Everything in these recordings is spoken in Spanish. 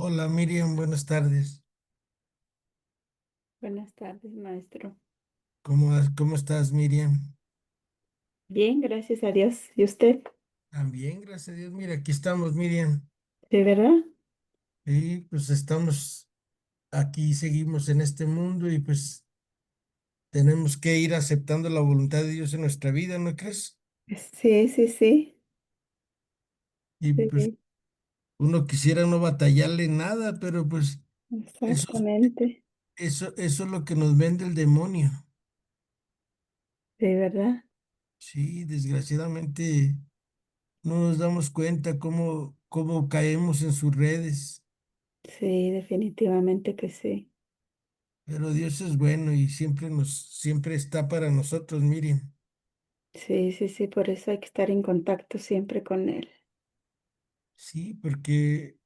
Hola Miriam, buenas tardes. Buenas tardes, maestro. ¿Cómo estás, Miriam? Bien, gracias a Dios. ¿Y usted? También, gracias a Dios. Mira, aquí estamos, Miriam. ¿De verdad? Y pues estamos aquí, seguimos en este mundo y pues tenemos que ir aceptando la voluntad de Dios en nuestra vida, ¿no crees? Sí, sí, sí. Y pues Sí, uno quisiera no batallarle nada, pero pues eso, exactamente. eso es lo que nos vende el demonio. ¿De verdad? Sí, desgraciadamente no nos damos cuenta cómo caemos en sus redes. Sí, definitivamente que sí. Pero Dios es bueno y siempre está para nosotros, Miriam. Sí, sí, sí, por eso hay que estar en contacto siempre con él. Sí, porque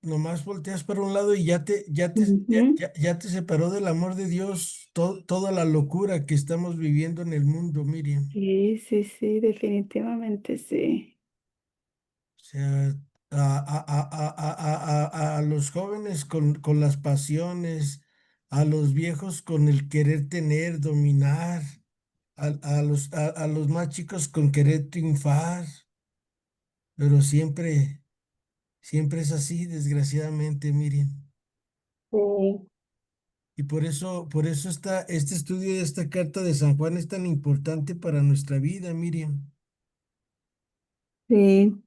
nomás volteas para un lado y Ujú. ya te separó del amor de Dios toda la locura que estamos viviendo en el mundo, Miriam. Sí, sí, sí, definitivamente sí. O sea, a los jóvenes con las pasiones, a los viejos con el querer tener, dominar, a los más chicos con querer triunfar, pero siempre es así, desgraciadamente, Miriam. Sí, Y por eso este estudio de esta carta de San Juan es tan importante para nuestra vida, Miriam. sí,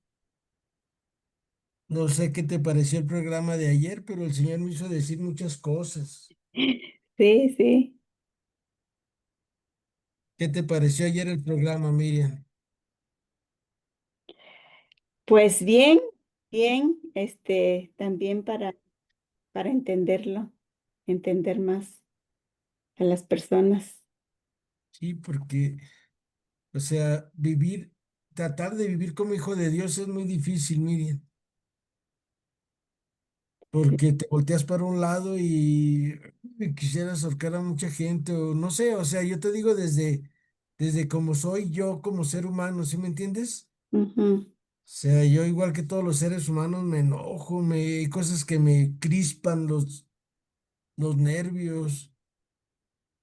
No sé qué te pareció el programa de ayer, pero el Señor me hizo decir muchas cosas. sí, sí. ¿Qué te pareció ayer el programa, Miriam? Pues bien, bien, también para entenderlo, entender más a las personas. Sí, porque, o sea, tratar de vivir como hijo de Dios es muy difícil, Miriam, Sí. porque te volteas para un lado y quisieras ahorcar a mucha gente, o no sé, o sea, yo te digo desde como soy yo como ser humano, ¿sí me entiendes? Ujú. O sea, yo igual que todos los seres humanos me enojo, hay cosas que me crispan los nervios,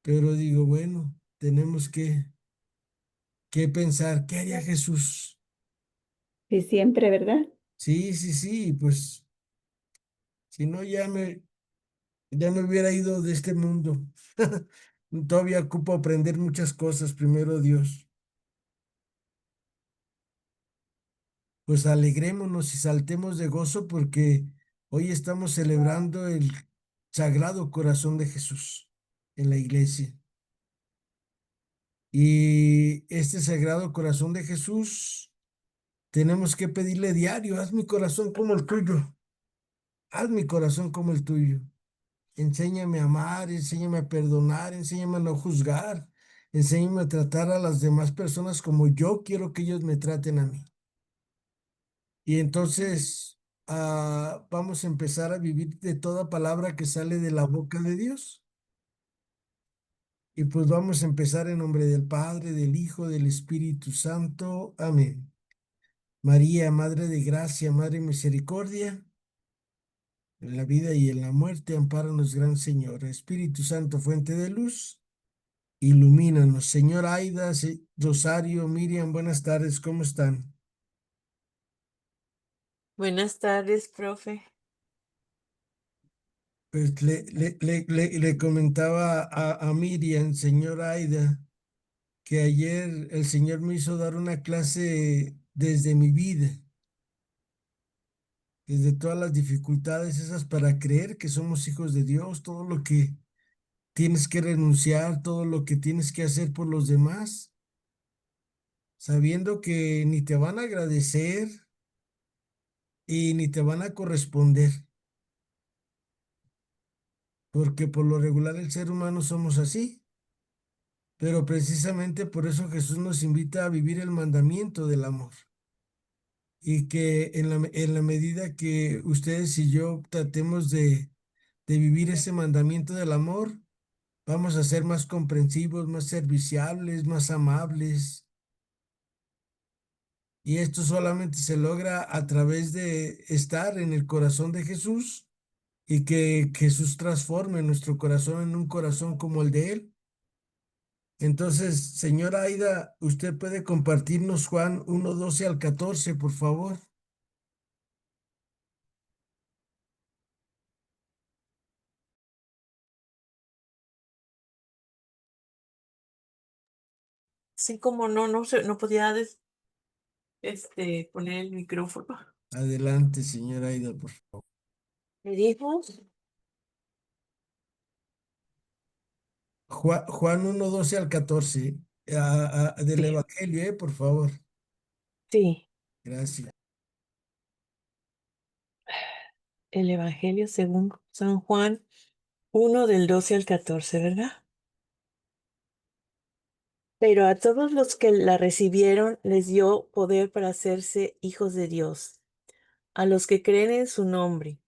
pero digo, bueno, tenemos que pensar, ¿qué haría Jesús? Y siempre, ¿verdad? Sí, sí, sí, pues si no ya me hubiera ido de este mundo. Todavía ocupo aprender muchas cosas, primero Dios. Pues alegrémonos y saltemos de gozo porque hoy estamos celebrando el Sagrado Corazón de Jesús en la iglesia. Y este Sagrado Corazón de Jesús, tenemos que pedirle diario, haz mi corazón como el tuyo, haz mi corazón como el tuyo. Enséñame a amar, enséñame a perdonar, enséñame a no juzgar, enséñame a tratar a las demás personas como yo quiero que ellos me traten a mí. Y entonces vamos a empezar a vivir de toda palabra que sale de la boca de Dios. Y pues vamos a empezar en nombre del Padre, del Hijo, del Espíritu Santo. Amén. María, Madre de Gracia, Madre de Misericordia, en la vida y en la muerte, ampáranos, Gran Señor. Espíritu Santo, fuente de luz, ilumínanos. Señor Aida, Rosario, Miriam, buenas tardes, ¿cómo están? Buenas tardes, profe. Pues le comentaba a Miriam, señor Aida, que ayer el Señor me hizo dar una clase desde mi vida, desde todas las dificultades esas para creer que somos hijos de Dios, todo lo que tienes que renunciar, todo lo que tienes que hacer por los demás, sabiendo que ni te van a agradecer y ni te van a corresponder, porque por lo regular el ser humano somos así. Pero precisamente por eso Jesús nos invita a vivir el mandamiento del amor. Y que en la medida que ustedes y yo tratemos de vivir ese mandamiento del amor, vamos a ser más comprensivos, más serviciables, más amables. Y esto solamente se logra a través de estar en el corazón de Jesús y que Jesús transforme nuestro corazón en un corazón como el de Él. Entonces, señora Aida, usted puede compartirnos Juan 1:12 al 14, por favor. Sí, como no podía poner el micrófono. Adelante, señora Aida, por favor. ¿Me dijo? Juan 1:12 al 14, del Sí, Evangelio, por favor. sí, Gracias. el Evangelio según San Juan 1 del 12 al 14, ¿verdad? Pero a todos los que la recibieron les dio poder para hacerse hijos de Dios, a los que creen en su nombre,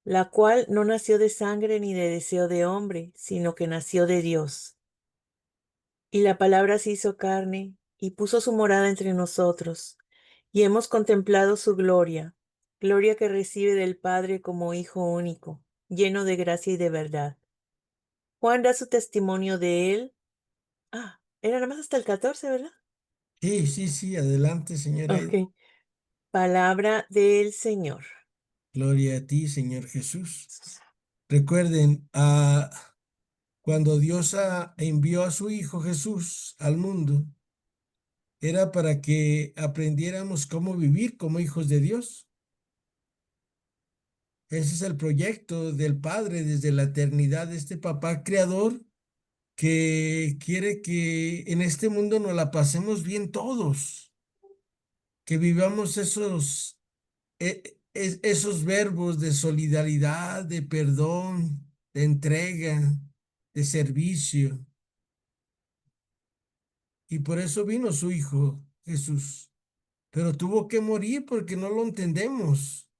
la cual no nació de sangre ni de deseo de hombre, sino que nació de Dios. Y la palabra se hizo carne y puso su morada entre nosotros, y hemos contemplado su gloria, gloria que recibe del Padre como Hijo único, lleno de gracia y de verdad. Juan da su testimonio de él. Era nada más hasta el 14, ¿verdad? Sí, sí, sí, adelante, señora Aida. Ok. Palabra del Señor. Gloria a ti, Señor Jesús. Recuerden, cuando Dios envió a su Hijo Jesús al mundo, era para que aprendiéramos cómo vivir como hijos de Dios. Ese es el proyecto del Padre desde la eternidad, de este papá creador que quiere que en este mundo nos la pasemos bien todos, que vivamos esos verbos de solidaridad, de perdón, de entrega, de servicio. Y por eso vino su Hijo Jesús. Pero tuvo que morir porque no lo entendemos,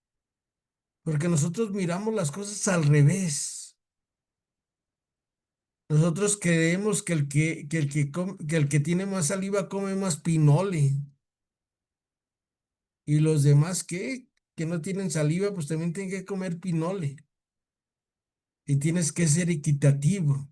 porque nosotros miramos las cosas al revés. Nosotros creemos que el que tiene más saliva come más pinole. Y los demás que no tienen saliva, pues también tienen que comer pinole. Y tienes que ser equitativo.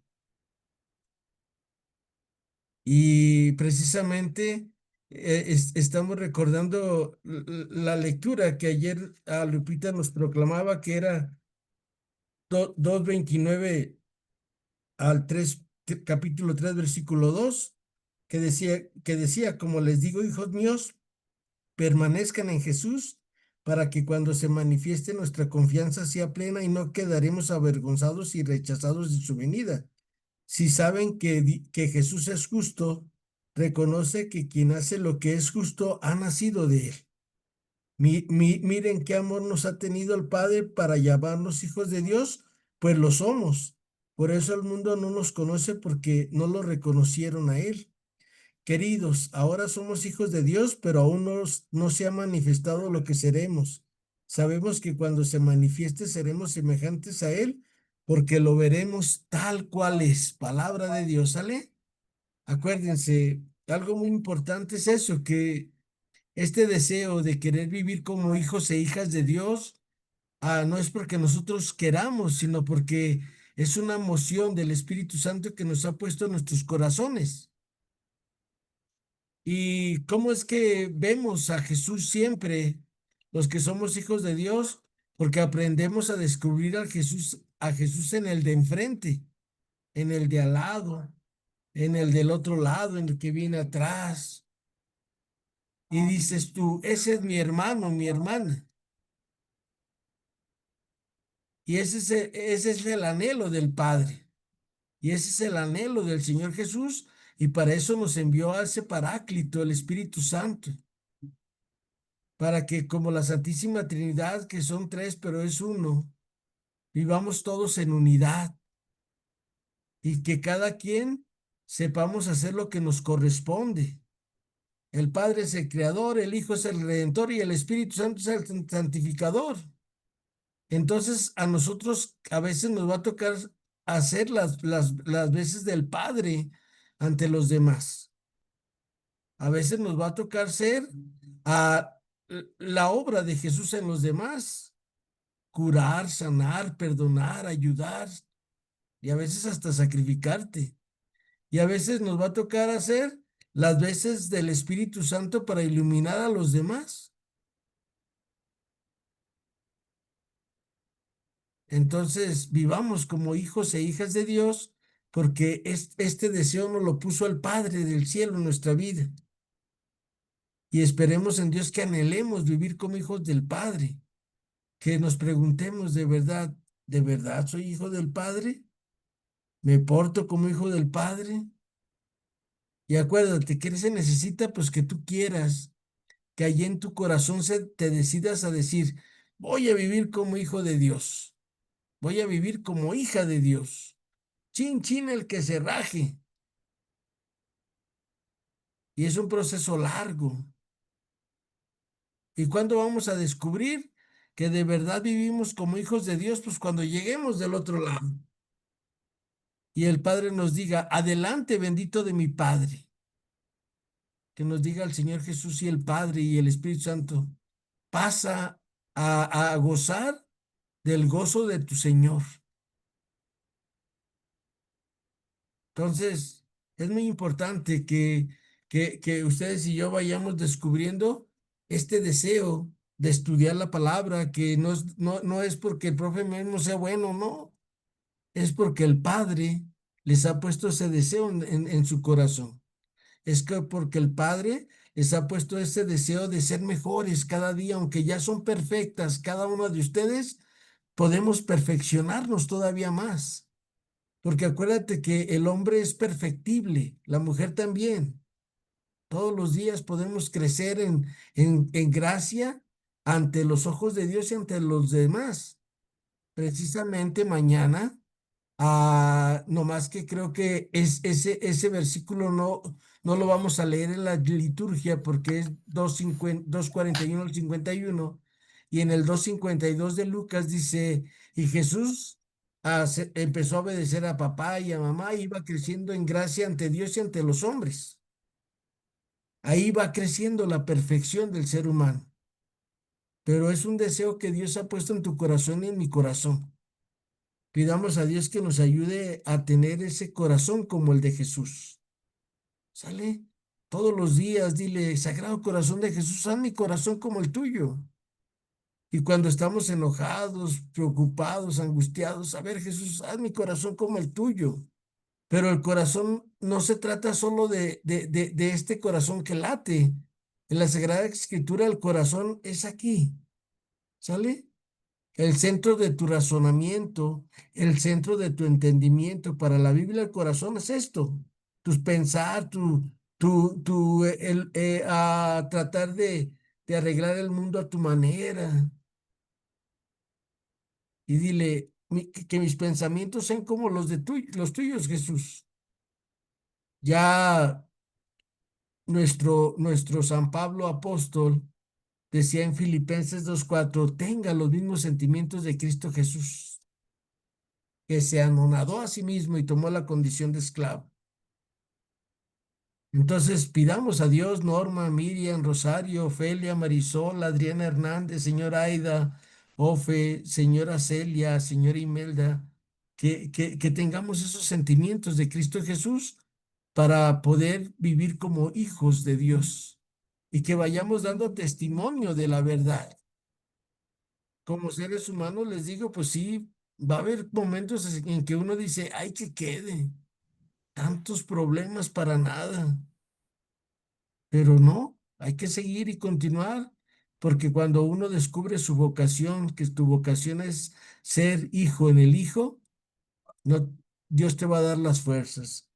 Y precisamente estamos recordando la lectura que ayer Lupita nos proclamaba, que era 2:29 al 3, capítulo 3, versículo 2, que decía, como les digo, hijos míos, permanezcan en Jesús para que cuando se manifieste nuestra confianza sea plena y no quedaremos avergonzados y rechazados de su venida. Si saben que Jesús es justo, reconoce que quien hace lo que es justo ha nacido de él. Miren qué amor nos ha tenido el Padre para llamarnos hijos de Dios, pues lo somos. Por eso el mundo no nos conoce porque no lo reconocieron a él. Queridos, ahora somos hijos de Dios, pero aún no se ha manifestado lo que seremos. Sabemos que cuando se manifieste seremos semejantes a Él, porque lo veremos tal cual es. Palabra de Dios, ¿sale? Acuérdense, algo muy importante es eso, que este deseo de querer vivir como hijos e hijas de Dios, no es porque nosotros queramos, sino porque es una moción del Espíritu Santo que nos ha puesto en nuestros corazones. ¿Y cómo es que vemos a Jesús siempre, los que somos hijos de Dios? Porque aprendemos a descubrir a Jesús en el de enfrente, en el de al lado, en el del otro lado, en el que viene atrás. Y dices tú, ese es mi hermano, mi hermana. Y ese es el anhelo del Padre. Y ese es el anhelo del Señor Jesús. Y para eso nos envió a ese Paráclito, el Espíritu Santo, para que como la Santísima Trinidad, que son tres, pero es uno, vivamos todos en unidad y que cada quien sepamos hacer lo que nos corresponde. El Padre es el Creador, el Hijo es el Redentor y el Espíritu Santo es el Santificador. Entonces a nosotros a veces nos va a tocar hacer las veces del Padre ante los demás. A veces nos va a tocar ser a la obra de Jesús en los demás. curar, sanar, perdonar, ayudar y a veces hasta sacrificarte. Y a veces nos va a tocar hacer las veces del Espíritu Santo para iluminar a los demás. Entonces, vivamos como hijos e hijas de Dios, porque este deseo nos lo puso el Padre del cielo en nuestra vida. Y esperemos en Dios que anhelemos vivir como hijos del Padre, que nos preguntemos de verdad soy hijo del Padre? ¿Me porto como hijo del Padre? Y acuérdate que se necesita, pues que tú quieras, que allí en tu corazón te decidas a decir, voy a vivir como hijo de Dios, voy a vivir como hija de Dios. Chin, chin, el que se raje. Y es un proceso largo. ¿Y cuándo vamos a descubrir que de verdad vivimos como hijos de Dios? Pues cuando lleguemos del otro lado y el Padre nos diga, adelante, bendito de mi Padre. Que nos diga el Señor Jesús y el Padre y el Espíritu Santo, pasa a gozar del gozo de tu Señor. Entonces, es muy importante que ustedes y yo vayamos descubriendo este deseo de estudiar la palabra, que no es porque el profe mismo sea bueno, no, es porque el Padre les ha puesto ese deseo en su corazón. Es que porque el Padre les ha puesto ese deseo de ser mejores cada día, aunque ya son perfectas cada una de ustedes, podemos perfeccionarnos todavía más. Porque acuérdate que el hombre es perfectible, la mujer también. Todos los días podemos crecer en gracia ante los ojos de Dios y ante los demás. Precisamente mañana, no más que creo que ese versículo no lo vamos a leer en la liturgia porque es 2:41 al 51 y en el 2:52 de Lucas dice, y Jesús empezó a obedecer a papá y a mamá, y iba creciendo en gracia ante Dios y ante los hombres. Ahí va creciendo la perfección del ser humano, pero es un deseo que Dios ha puesto en tu corazón y en mi corazón. Pidamos a Dios que nos ayude a tener ese corazón como el de Jesús. ¿Sale? Todos los días dile, Sagrado Corazón de Jesús, haz mi corazón como el tuyo. Y cuando estamos enojados, preocupados, angustiados, a ver, Jesús, haz mi corazón como el tuyo. Pero el corazón no se trata solo de este corazón que late. En la Sagrada Escritura el corazón es aquí. ¿Sale? El centro de tu razonamiento, el centro de tu entendimiento. Para la Biblia, el corazón es esto. Tus pensar, a tratar de arreglar el mundo a tu manera. Y dile que mis pensamientos sean como los tuyos, Jesús. Ya nuestro San Pablo apóstol decía en Filipenses 2:4, tenga los mismos sentimientos de Cristo Jesús, que se anonadó a sí mismo y tomó la condición de esclavo. Entonces pidamos a Dios, Norma, Miriam, Rosario, Ofelia, Marisol, Adriana Hernández, señora Aida, Ofe, señora Celia, señora Imelda, que tengamos esos sentimientos de Cristo Jesús para poder vivir como hijos de Dios y que vayamos dando testimonio de la verdad. Como seres humanos les digo, pues sí, va a haber momentos en que uno dice, ay, que quede, tantos problemas para nada, pero no, hay que seguir y continuar, porque cuando uno descubre su vocación, que tu vocación es ser hijo en el Hijo, no, Dios te va a dar las fuerzas.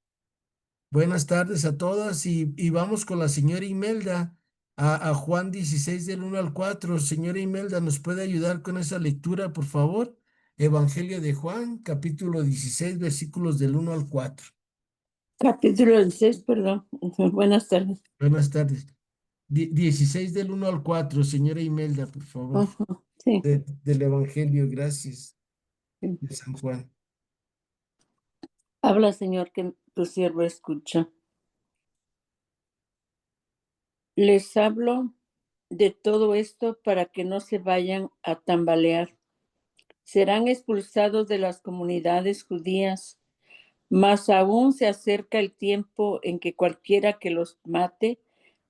Buenas tardes a todas y vamos con la señora Imelda a Juan 16 del 1 al 4. Señora Imelda, ¿nos puede ayudar con esa lectura, por favor? Evangelio de Juan, capítulo 16, versículos del 1 al 4. Capítulo 16, perdón. Buenas tardes. Buenas tardes. 16 del 1 al 4, señora Imelda, por favor. Ujú, sí, Del Evangelio, gracias, sí. de San Juan. Habla, Señor, que tu siervo escucha. Les hablo de todo esto para que no se vayan a tambalear. serán expulsados de las comunidades judías. Mas aún se acerca el tiempo en que cualquiera que los mate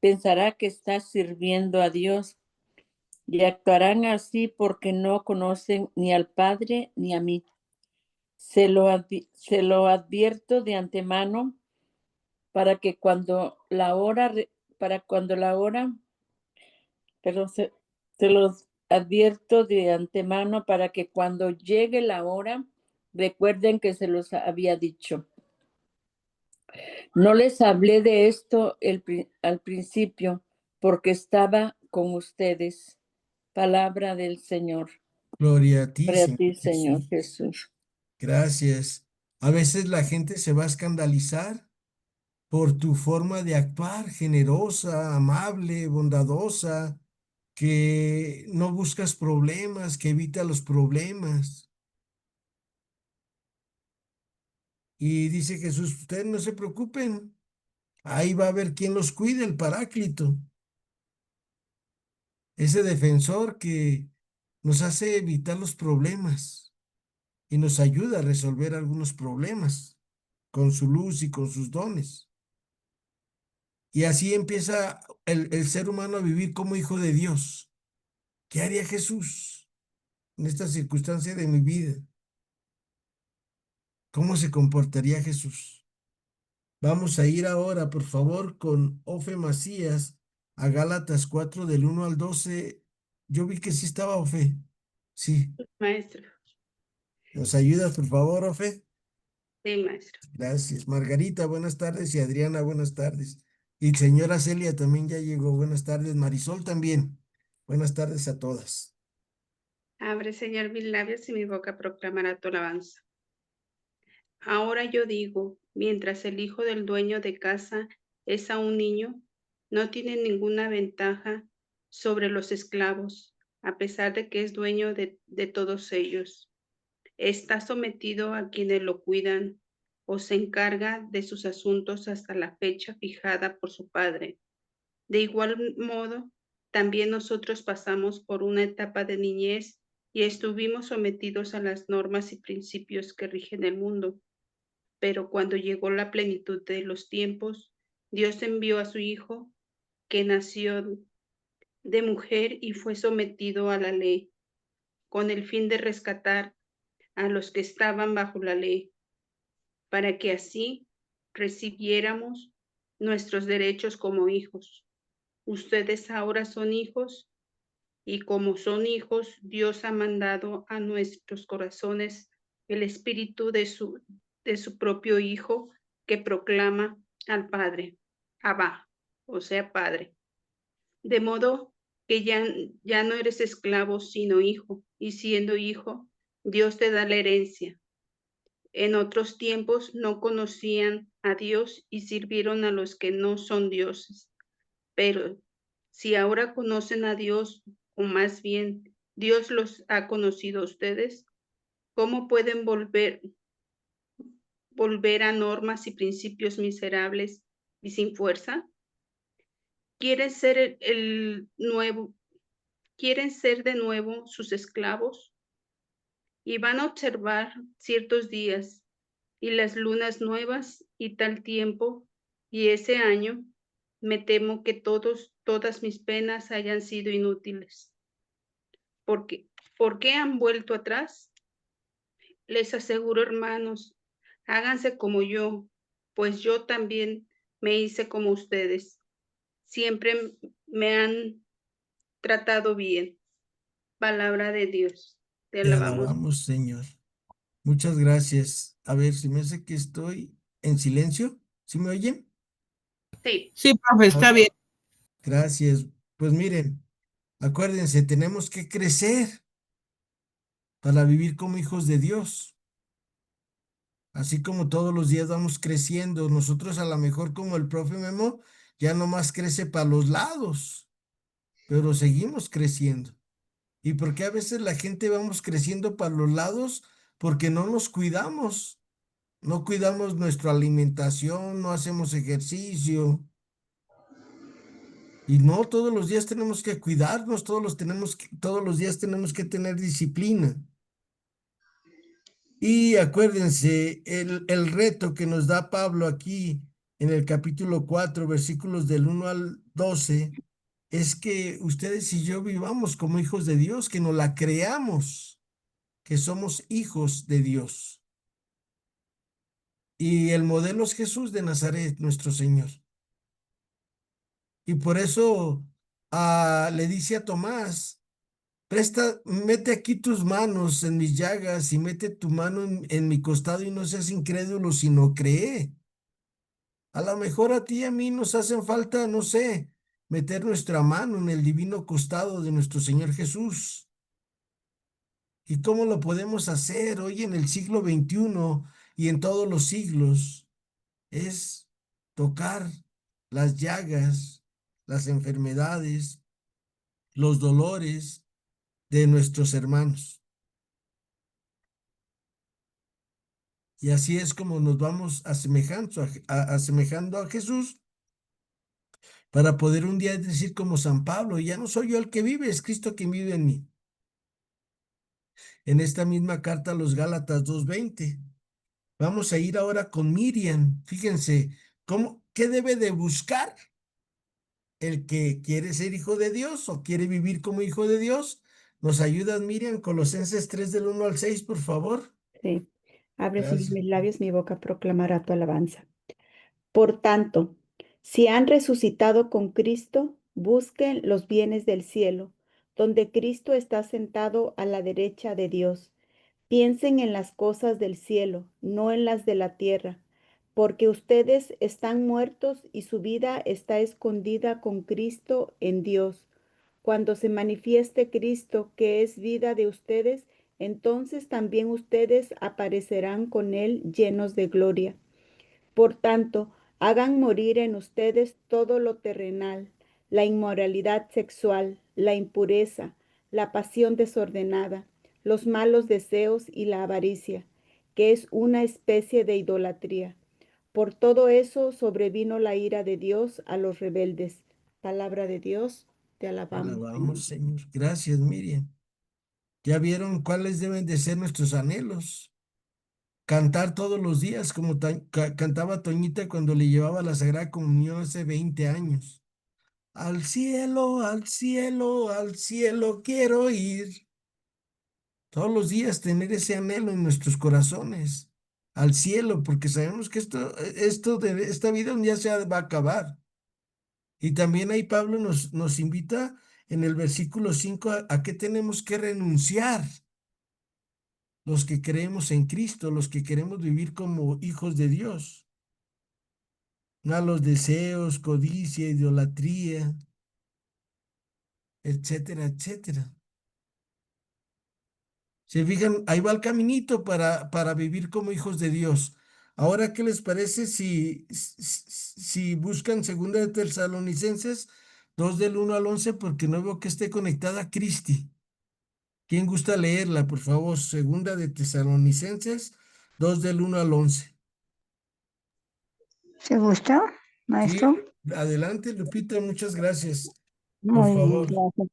pensará que está sirviendo a Dios, y actuarán así porque no conocen ni al Padre ni a mí. Se lo advierto de antemano para que cuando la hora, perdón, se los advierto de antemano para que cuando llegue la hora recuerden que se los había dicho. No les hablé de esto al principio porque estaba con ustedes. Palabra del Señor. Gloria a ti, Gloria a Señor ti, Señor Jesús. Jesús. Gracias. A veces la gente se va a escandalizar por tu forma de actuar, generosa, amable, bondadosa, que no buscas problemas, que evita los problemas. Y dice Jesús, ustedes no se preocupen, ahí va a haber quien los cuide, el Paráclito, ese defensor que nos hace evitar los problemas y nos ayuda a resolver algunos problemas con su luz y con sus dones. Y así empieza el ser humano a vivir como hijo de Dios. ¿Qué haría Jesús en esta circunstancia de mi vida? ¿Cómo se comportaría Jesús? Vamos a ir ahora, por favor, con Ofe Macías a Gálatas 4 del 1 al 12. Yo vi que sí estaba Ofe. Sí. Maestro, ¿Nos ayudas, por favor, Ofe? sí, maestro. Gracias. Margarita, buenas tardes. Y Adriana, buenas tardes. Y señora Celia también ya llegó. Buenas tardes. Marisol también. Buenas tardes a todas. Abre, Señor, mis labios y mi boca proclamará tu alabanza. Ahora yo digo, mientras el hijo del dueño de casa es aún niño, no tiene ninguna ventaja sobre los esclavos, a pesar de que es dueño de todos ellos. Está sometido a quienes lo cuidan o se encarga de sus asuntos hasta la fecha fijada por su padre. De igual modo, también nosotros pasamos por una etapa de niñez y estuvimos sometidos a las normas y principios que rigen el mundo. Pero cuando llegó la plenitud de los tiempos, Dios envió a su Hijo, que nació de mujer y fue sometido a la ley, con el fin de rescatar a los que estaban bajo la ley, para que así recibiéramos nuestros derechos como hijos. Ustedes ahora son hijos y como son hijos, Dios ha mandado a nuestros corazones el espíritu de su propio Hijo que proclama al Padre, Abba, o sea, Padre. De modo que ya no eres esclavo, sino hijo, y siendo hijo, Dios te da la herencia. En otros tiempos no conocían a Dios y sirvieron a los que no son dioses. Pero si ahora conocen a Dios, o más bien Dios los ha conocido a ustedes, ¿cómo pueden volver a normas y principios miserables y sin fuerza? ¿Quieren ser quieren ser de nuevo sus esclavos? Y van a observar ciertos días y las lunas nuevas y tal tiempo, y ese año me temo que todas mis penas hayan sido inútiles. ¿Por qué han vuelto atrás? Les aseguro, hermanos, háganse como yo, pues yo también me hice como ustedes. Siempre me han tratado bien. Palabra de Dios. Te Te alabamos. alabamos, Señor. Muchas gracias. A ver, si me hace que estoy en silencio. ¿Sí me oyen? Sí, Sí, profe, está bien. Gracias. Pues miren, acuérdense, tenemos que crecer para vivir como hijos de Dios. Así como todos los días vamos creciendo, nosotros a lo mejor como el profe Memo, ya nomás crece para los lados, pero seguimos creciendo. ¿Y por qué a veces la gente vamos creciendo para los lados? Porque no nos cuidamos, no cuidamos nuestra alimentación, no hacemos ejercicio. Y no todos los días tenemos que cuidarnos, todos los días tenemos que tener disciplina. Y acuérdense, el reto que nos da Pablo aquí en el capítulo 4, versículos del 1 al 12, es que ustedes y yo vivamos como hijos de Dios, que nos la creamos, que somos hijos de Dios. Y el modelo es Jesús de Nazaret, nuestro Señor. Y por eso le dice a Tomás, mete aquí tus manos en mis llagas y mete tu mano en mi costado y no seas incrédulo, sino cree. A lo mejor a ti y a mí nos hacen falta, no sé, meter nuestra mano en el divino costado de nuestro Señor Jesús. ¿Y cómo lo podemos hacer hoy en el siglo XXI y en todos los siglos? Es tocar las llagas, las enfermedades, los dolores de nuestros hermanos. Y así es como nos vamos asemejando a Jesús para poder un día decir como San Pablo, ya no soy yo el que vive, es Cristo quien vive en mí. En esta misma carta a los Gálatas 2:20. Vamos a ir ahora con Miriam. Fíjense, ¿qué debe de buscar el que quiere ser hijo de Dios o quiere vivir como hijo de Dios? ¿Nos ayudas, Miriam? Colosenses 3 del 1 al 6, por favor. Sí. Abre, Señor, Gracias. mis labios, mi boca proclamará tu alabanza. Por tanto, si han resucitado con Cristo, busquen los bienes del cielo, donde Cristo está sentado a la derecha de Dios. Piensen en las cosas del cielo, no en las de la tierra, porque ustedes están muertos y su vida está escondida con Cristo en Dios. Cuando se manifieste Cristo, que es vida de ustedes, entonces también ustedes aparecerán con Él llenos de gloria. Por tanto, hagan morir en ustedes todo lo terrenal, la inmoralidad sexual, la impureza, la pasión desordenada, los malos deseos y la avaricia, que es una especie de idolatría. Por todo eso sobrevino la ira de Dios a los rebeldes. Palabra de Dios, te Te alabamos, Señor. alabamos, Señor. Gracias, Miriam. ¿Ya vieron cuáles deben de ser nuestros anhelos? Cantar todos los días, como cantaba Toñita cuando le llevaba la Sagrada Comunión hace 20 años. Al cielo, al cielo, al cielo quiero ir. Todos los días tener ese anhelo en nuestros corazones, al cielo, porque sabemos que esto de esta vida un día va a acabar. Y también ahí Pablo nos invita en el versículo 5 a que tenemos que renunciar los que creemos en Cristo, los que queremos vivir como hijos de Dios, no a los deseos, codicia, idolatría, etcétera, etcétera. Se fijan, ahí va el caminito para vivir como hijos de Dios. Ahora, ¿qué les parece si buscan segunda de Tesalonicenses 2 del 1 al 11? Porque no veo que esté conectada Cristi. ¿Quién gusta leerla, por favor? Segunda de Tesalonicenses 2 del 1 al 11. ¿Se gusta, Sí, maestro? adelante, Lupita, muchas gracias. Por Muy bien, favor. gracias.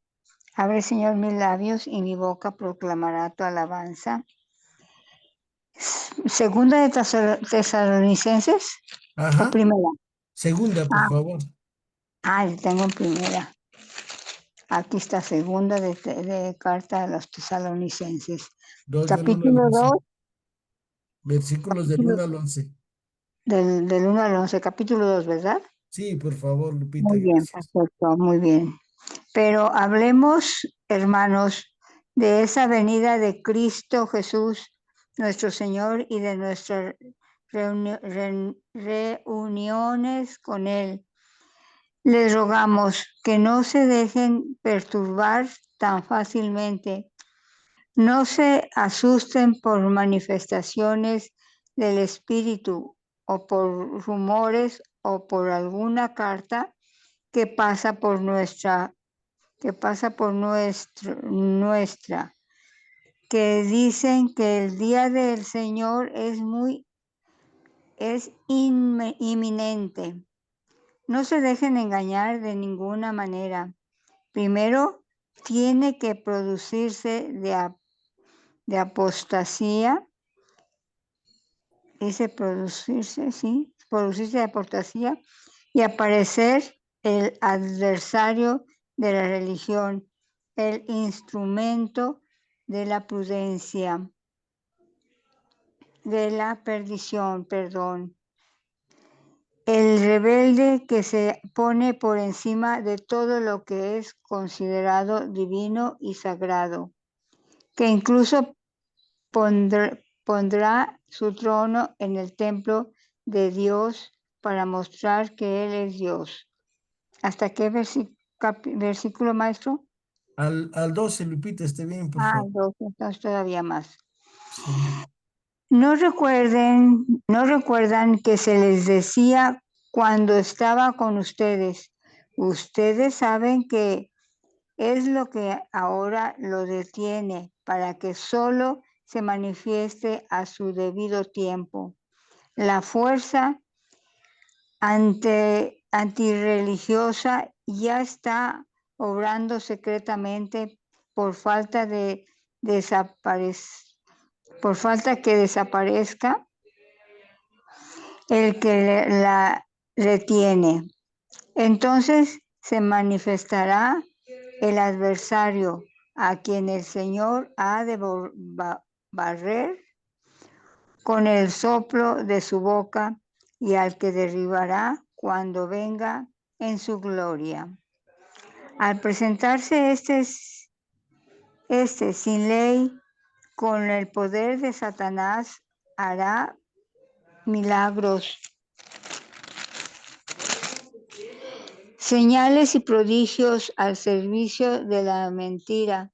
Abre, Señor, mis labios y mi boca proclamará tu alabanza. Segunda de Tesalonicenses o Ajá. primera. Segunda, por favor. Yo tengo en primera. Aquí está segunda de carta de los Tesalonicenses. 2 del 1 al Capítulo 11. 2, Versículos del capítulo 1 al 11. del 1 al 11, capítulo 2, ¿verdad? Sí, por favor, Lupita, Muy bien, gracias. perfecto, muy bien. Pero hablemos, hermanos, de esa venida de Cristo Jesús, nuestro Señor, y de nuestras reuniones con Él. Les rogamos que no se dejen perturbar tan fácilmente. No se asusten por manifestaciones del Espíritu o por rumores o por alguna carta que pasa por nuestra, que dicen que el día del Señor es inminente. No se dejen engañar de ninguna manera. Primero, tiene que producirse de apostasía dice producirse, sí, producirse de apostasía y aparecer el adversario de la religión, el instrumento de la prudencia, de la perdición, perdón. El rebelde que se pone por encima de todo lo que es considerado divino y sagrado, que incluso pondrá su trono en el templo de Dios para mostrar que Él es Dios. ¿Hasta qué versículo, maestro? Al 12, Lupita, esté bien, por favor. 12, entonces todavía más. Sí. No recuerdan que se les decía cuando estaba con ustedes. Ustedes saben que es lo que ahora lo detiene para que solo se manifieste a su debido tiempo. La fuerza antirreligiosa ya está obrando secretamente por falta que desaparezca el que la retiene. Entonces se manifestará el adversario a quien el Señor ha de barrer con el soplo de su boca y al que derribará cuando venga en su gloria. Al presentarse este sin ley, con el poder de Satanás, hará milagros, señales y prodigios al servicio de la mentira,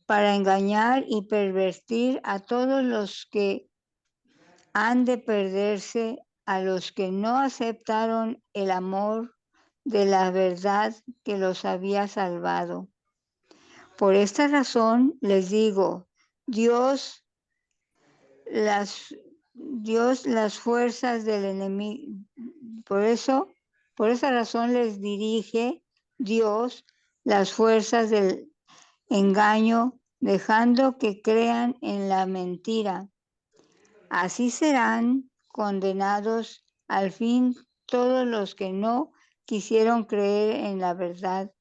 para engañar y pervertir a todos los que han de perderse, a los que no aceptaron el amor de la verdad que los había salvado. Por esta razón les digo, Dios las fuerzas del enemigo, por esa razón les dirige Dios las fuerzas del engaño, dejando que crean en la mentira. Así serán condenados al fin todos los que no quisieron creer en la verdad,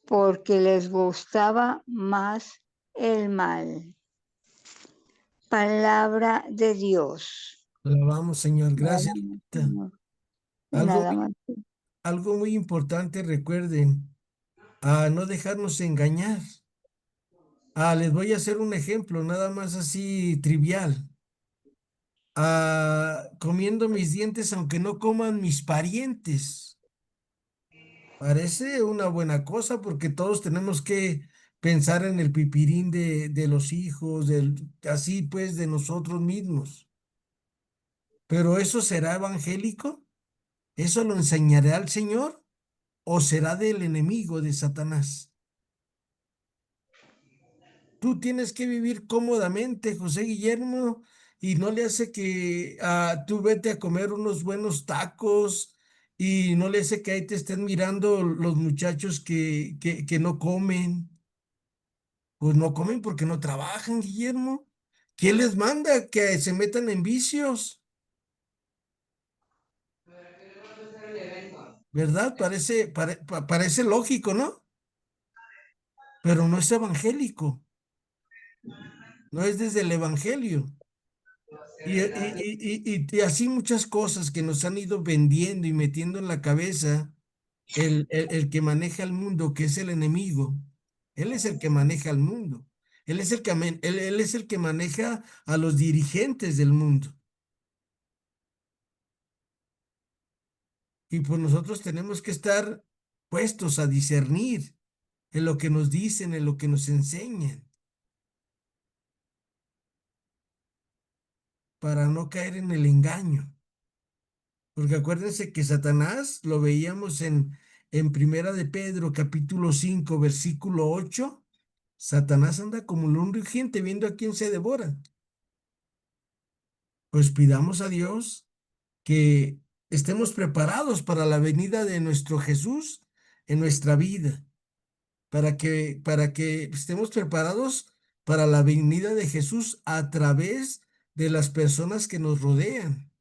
porque les gustaba más el mal. Palabra de Dios. Alabamos, Señor. Gracias, Nada más, Lupita. Señor. Algo, Nada más. algo muy importante, recuerden, a no dejarnos engañar. Les voy a hacer un ejemplo, nada más así trivial. Comiendo mis dientes aunque no coman mis parientes. Parece una buena cosa porque todos tenemos que pensar en el pipirín de los hijos, así pues de nosotros mismos. Pero ¿eso será evangélico? ¿Eso lo enseñará el Señor? ¿O será del enemigo de Satanás? Tú tienes que vivir cómodamente, José Guillermo, y no le hace que tú vete a comer unos buenos tacos y no le hace que ahí te estén mirando los muchachos que no comen. Pues no comen porque no trabajan, Guillermo. ¿Quién les manda que se metan en vicios? ¿Verdad? Parece lógico, ¿no? Pero no es evangélico, no es desde el evangelio. Y así muchas cosas que nos han ido vendiendo y metiendo en la cabeza el que maneja el mundo, que es el enemigo. Él es el que maneja el mundo. Él es el que maneja a los dirigentes del mundo. Y pues nosotros tenemos que estar puestos a discernir en lo que nos dicen, en lo que nos enseñan, para no caer en el engaño. Porque acuérdense que Satanás lo veíamos en Primera de Pedro, capítulo 5 versículo 8. Satanás anda como un rugiente viendo a quién se devora. Pues pidamos a Dios que estemos preparados para la venida de nuestro Jesús en nuestra vida, para que estemos preparados para la venida de Jesús a través de las personas que nos rodean,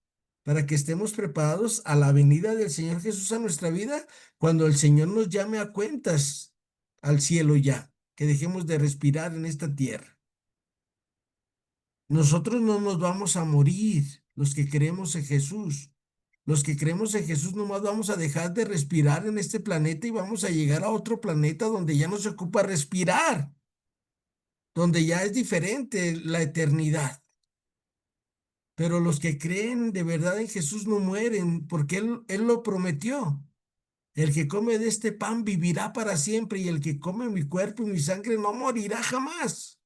para que estemos preparados a la venida del Señor Jesús a nuestra vida cuando el Señor nos llame a cuentas al cielo ya, que dejemos de respirar en esta tierra. Nosotros no nos vamos a morir, los que creemos en Jesús. Los que creemos en Jesús nomás vamos a dejar de respirar en este planeta y vamos a llegar a otro planeta donde ya no se ocupa respirar, donde ya es diferente la eternidad. Pero los que creen de verdad en Jesús no mueren porque Él lo prometió. El que come de este pan vivirá para siempre y el que come mi cuerpo y mi sangre no morirá jamás.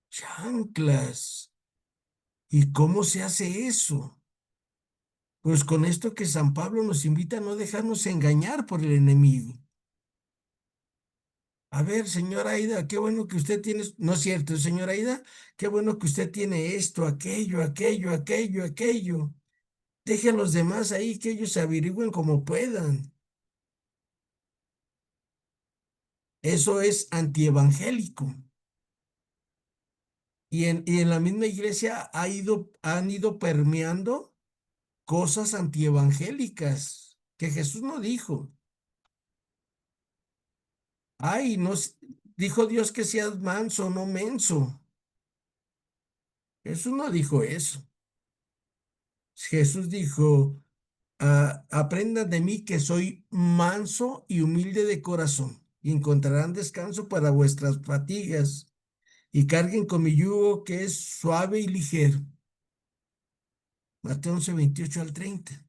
Chanclas. ¿Y cómo se hace eso? Pues con esto que San Pablo nos invita a no dejarnos engañar por el enemigo. A ver, señora Aida, qué bueno que usted tiene, no es cierto, señora Aida, qué bueno que usted tiene esto, aquello, aquello, aquello, aquello. Deje a los demás ahí que ellos se averigüen como puedan. Eso es antievangélico. Y en la misma iglesia han ido permeando cosas antievangélicas que Jesús no dijo. Ay, no, dijo Dios que seas manso, no menso. Jesús no dijo eso. Jesús dijo, aprendan de mí que soy manso y humilde de corazón, y encontrarán descanso para vuestras fatigas, y carguen con mi yugo que es suave y ligero. Mateo 11, 28 al 30.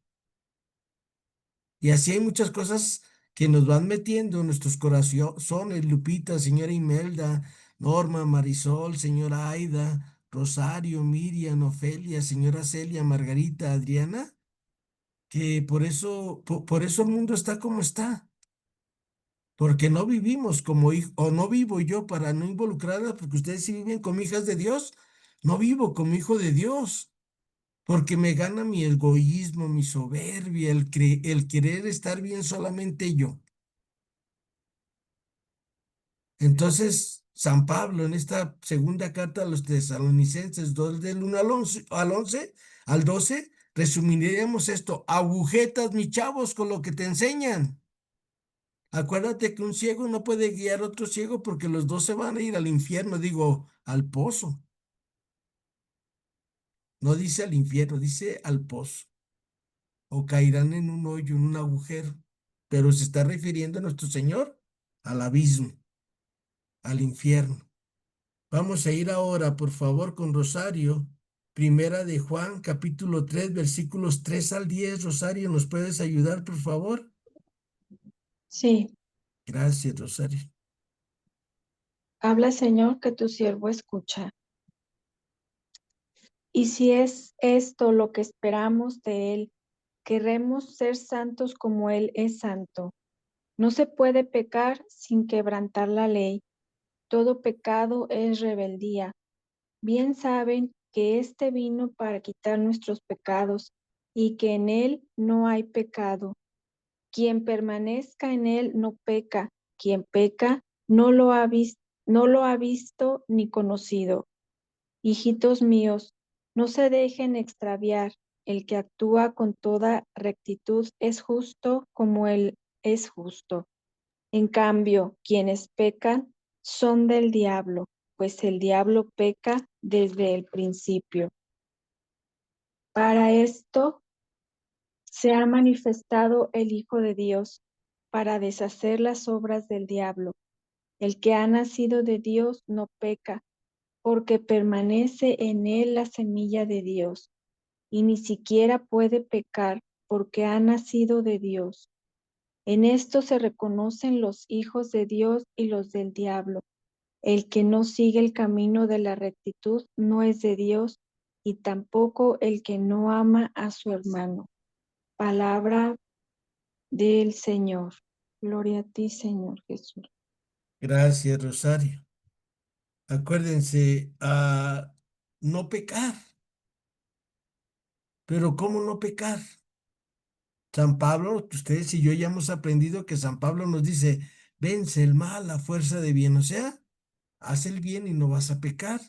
Y así hay muchas cosas que nos van metiendo en nuestros corazones, Lupita, señora Imelda, Norma, Marisol, señora Aida, Rosario, Miriam, Ofelia, señora Celia, Margarita, Adriana, que por eso el mundo está como está, porque no vivimos como hijos, o no vivo yo para no involucrarlas, porque ustedes sí viven como hijas de Dios, no vivo como hijo de Dios, porque me gana mi egoísmo, mi soberbia, el querer estar bien solamente yo. Entonces, San Pablo en esta segunda carta a los tesalonicenses 2 del 1 al 12, resumiríamos esto, agujetas, mis chavos, con lo que te enseñan. Acuérdate que un ciego no puede guiar a otro ciego porque los dos se van a ir al infierno, digo, al pozo. No dice al infierno, dice al pozo. O caerán en un hoyo, en un agujero. Pero se está refiriendo a nuestro Señor al abismo, al infierno. Vamos a ir ahora, por favor, con Rosario. Primera de Juan, capítulo 3, versículos 3 al 10. Rosario, ¿nos puedes ayudar, por favor? Sí, Gracias, Rosario. habla Señor que tu siervo escucha. Y si es esto lo que esperamos de Él, queremos ser santos como Él es santo. No se puede pecar sin quebrantar la ley. Todo pecado es rebeldía. Bien saben que éste vino para quitar nuestros pecados y que en Él no hay pecado. Quien permanezca en Él no peca. Quien peca no lo ha visto ni conocido. Hijitos míos, no se dejen extraviar. El que actúa con toda rectitud es justo como Él es justo. En cambio, quienes pecan son del diablo, pues el diablo peca desde el principio. Para esto se ha manifestado el Hijo de Dios, para deshacer las obras del diablo. El que ha nacido de Dios no peca, porque permanece en él la semilla de Dios, y ni siquiera puede pecar porque ha nacido de Dios. En esto se reconocen los hijos de Dios y los del diablo. El que no sigue el camino de la rectitud no es de Dios, y tampoco el que no ama a su hermano. Palabra del Señor. Gloria a ti, Señor Jesús. Gracias, Rosario. Acuérdense, no pecar. Pero ¿cómo no pecar? San Pablo, ustedes y yo ya hemos aprendido que San Pablo nos dice, vence el mal a fuerza de bien, o sea, haz el bien y no vas a pecar.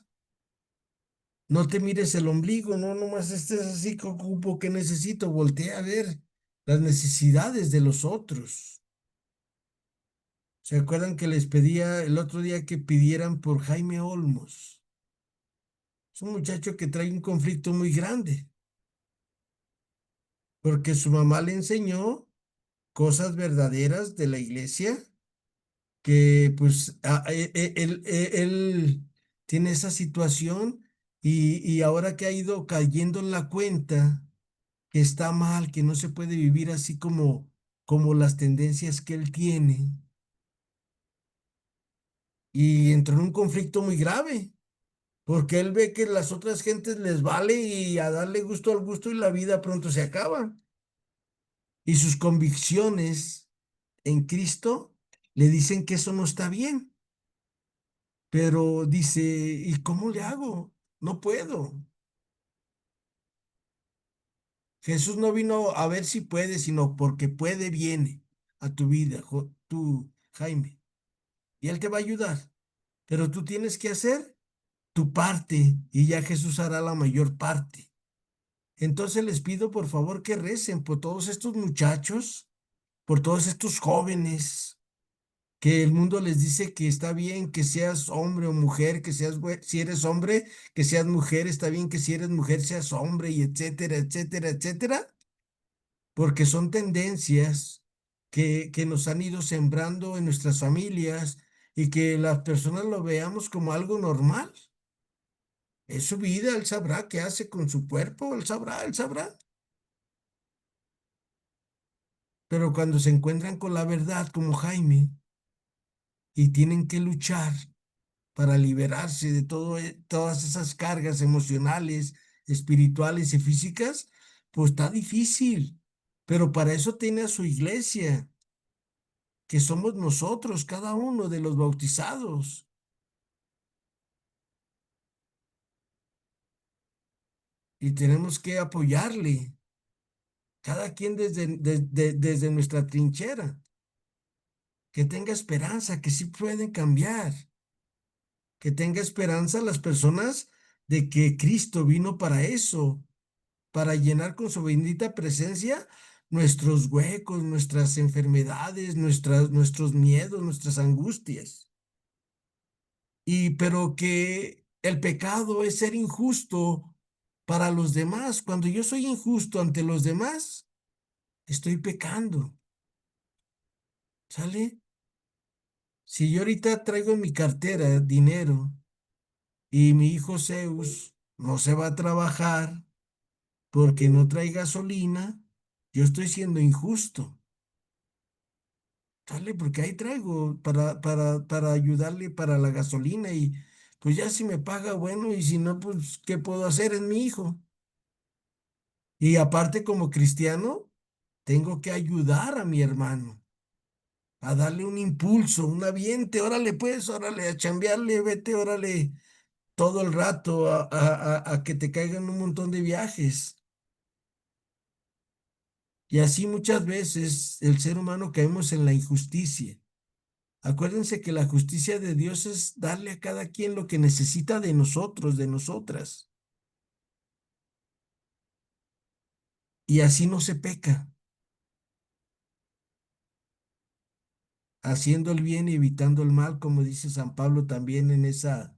No te mires el ombligo, no nomás estés así, que ocupo, que necesito, voltea a ver las necesidades de los otros. ¿Se acuerdan que les pedía el otro día que pidieran por Jaime Olmos? Es un muchacho que trae un conflicto muy grande, porque su mamá le enseñó cosas verdaderas de la iglesia, que pues él tiene esa situación y ahora que ha ido cayendo en la cuenta que está mal, que no se puede vivir así como las tendencias que él tiene, y entró en un conflicto muy grave. Porque él ve que las otras gentes les vale y a darle gusto al gusto y la vida pronto se acaba. Y sus convicciones en Cristo le dicen que eso no está bien. Pero dice, ¿y cómo le hago? No puedo. Jesús no vino a ver si puede, sino porque puede, viene a tu vida, tú, Jaime. Y Él te va a ayudar. Pero tú tienes que hacer tu parte y ya Jesús hará la mayor parte. Entonces les pido por favor que recen por todos estos muchachos, por todos estos jóvenes, que el mundo les dice que está bien que seas hombre o mujer, que seas, si eres hombre, que seas mujer, está bien que si eres mujer seas hombre y etcétera, etcétera, etcétera, porque son tendencias que nos han ido sembrando en nuestras familias y que las personas lo veamos como algo normal. Es su vida, él sabrá qué hace con su cuerpo, él sabrá, él sabrá. Pero cuando se encuentran con la verdad como Jaime y tienen que luchar para liberarse de todas esas cargas emocionales, espirituales y físicas, pues está difícil. Pero para eso tiene a su iglesia, que somos nosotros, cada uno de los bautizados. Y tenemos que apoyarle, cada quien desde nuestra trinchera, que tenga esperanza, que sí pueden cambiar. Que tenga esperanza las personas de que Cristo vino para eso, para llenar con su bendita presencia nuestros huecos, nuestras enfermedades, nuestros miedos, nuestras angustias. Y pero que el pecado es ser injusto para los demás. Cuando yo soy injusto ante los demás, estoy pecando. ¿Sale? Si yo ahorita traigo en mi cartera dinero y mi hijo Zeus no se va a trabajar porque no trae gasolina, yo estoy siendo injusto. ¿Sale? Porque ahí traigo para ayudarle para la gasolina y pues ya si me paga, bueno, y si no, pues, ¿qué puedo hacer? Es mi hijo. Y aparte como cristiano, tengo que ayudar a mi hermano, a darle un impulso, un aviente, órale pues, órale, a chambearle, vete, órale, todo el rato a que te caigan un montón de viajes. Y así muchas veces el ser humano caemos en la injusticia. Acuérdense que la justicia de Dios es darle a cada quien lo que necesita de nosotros, de nosotras. Y así no se peca, haciendo el bien y evitando el mal, como dice San Pablo también en esa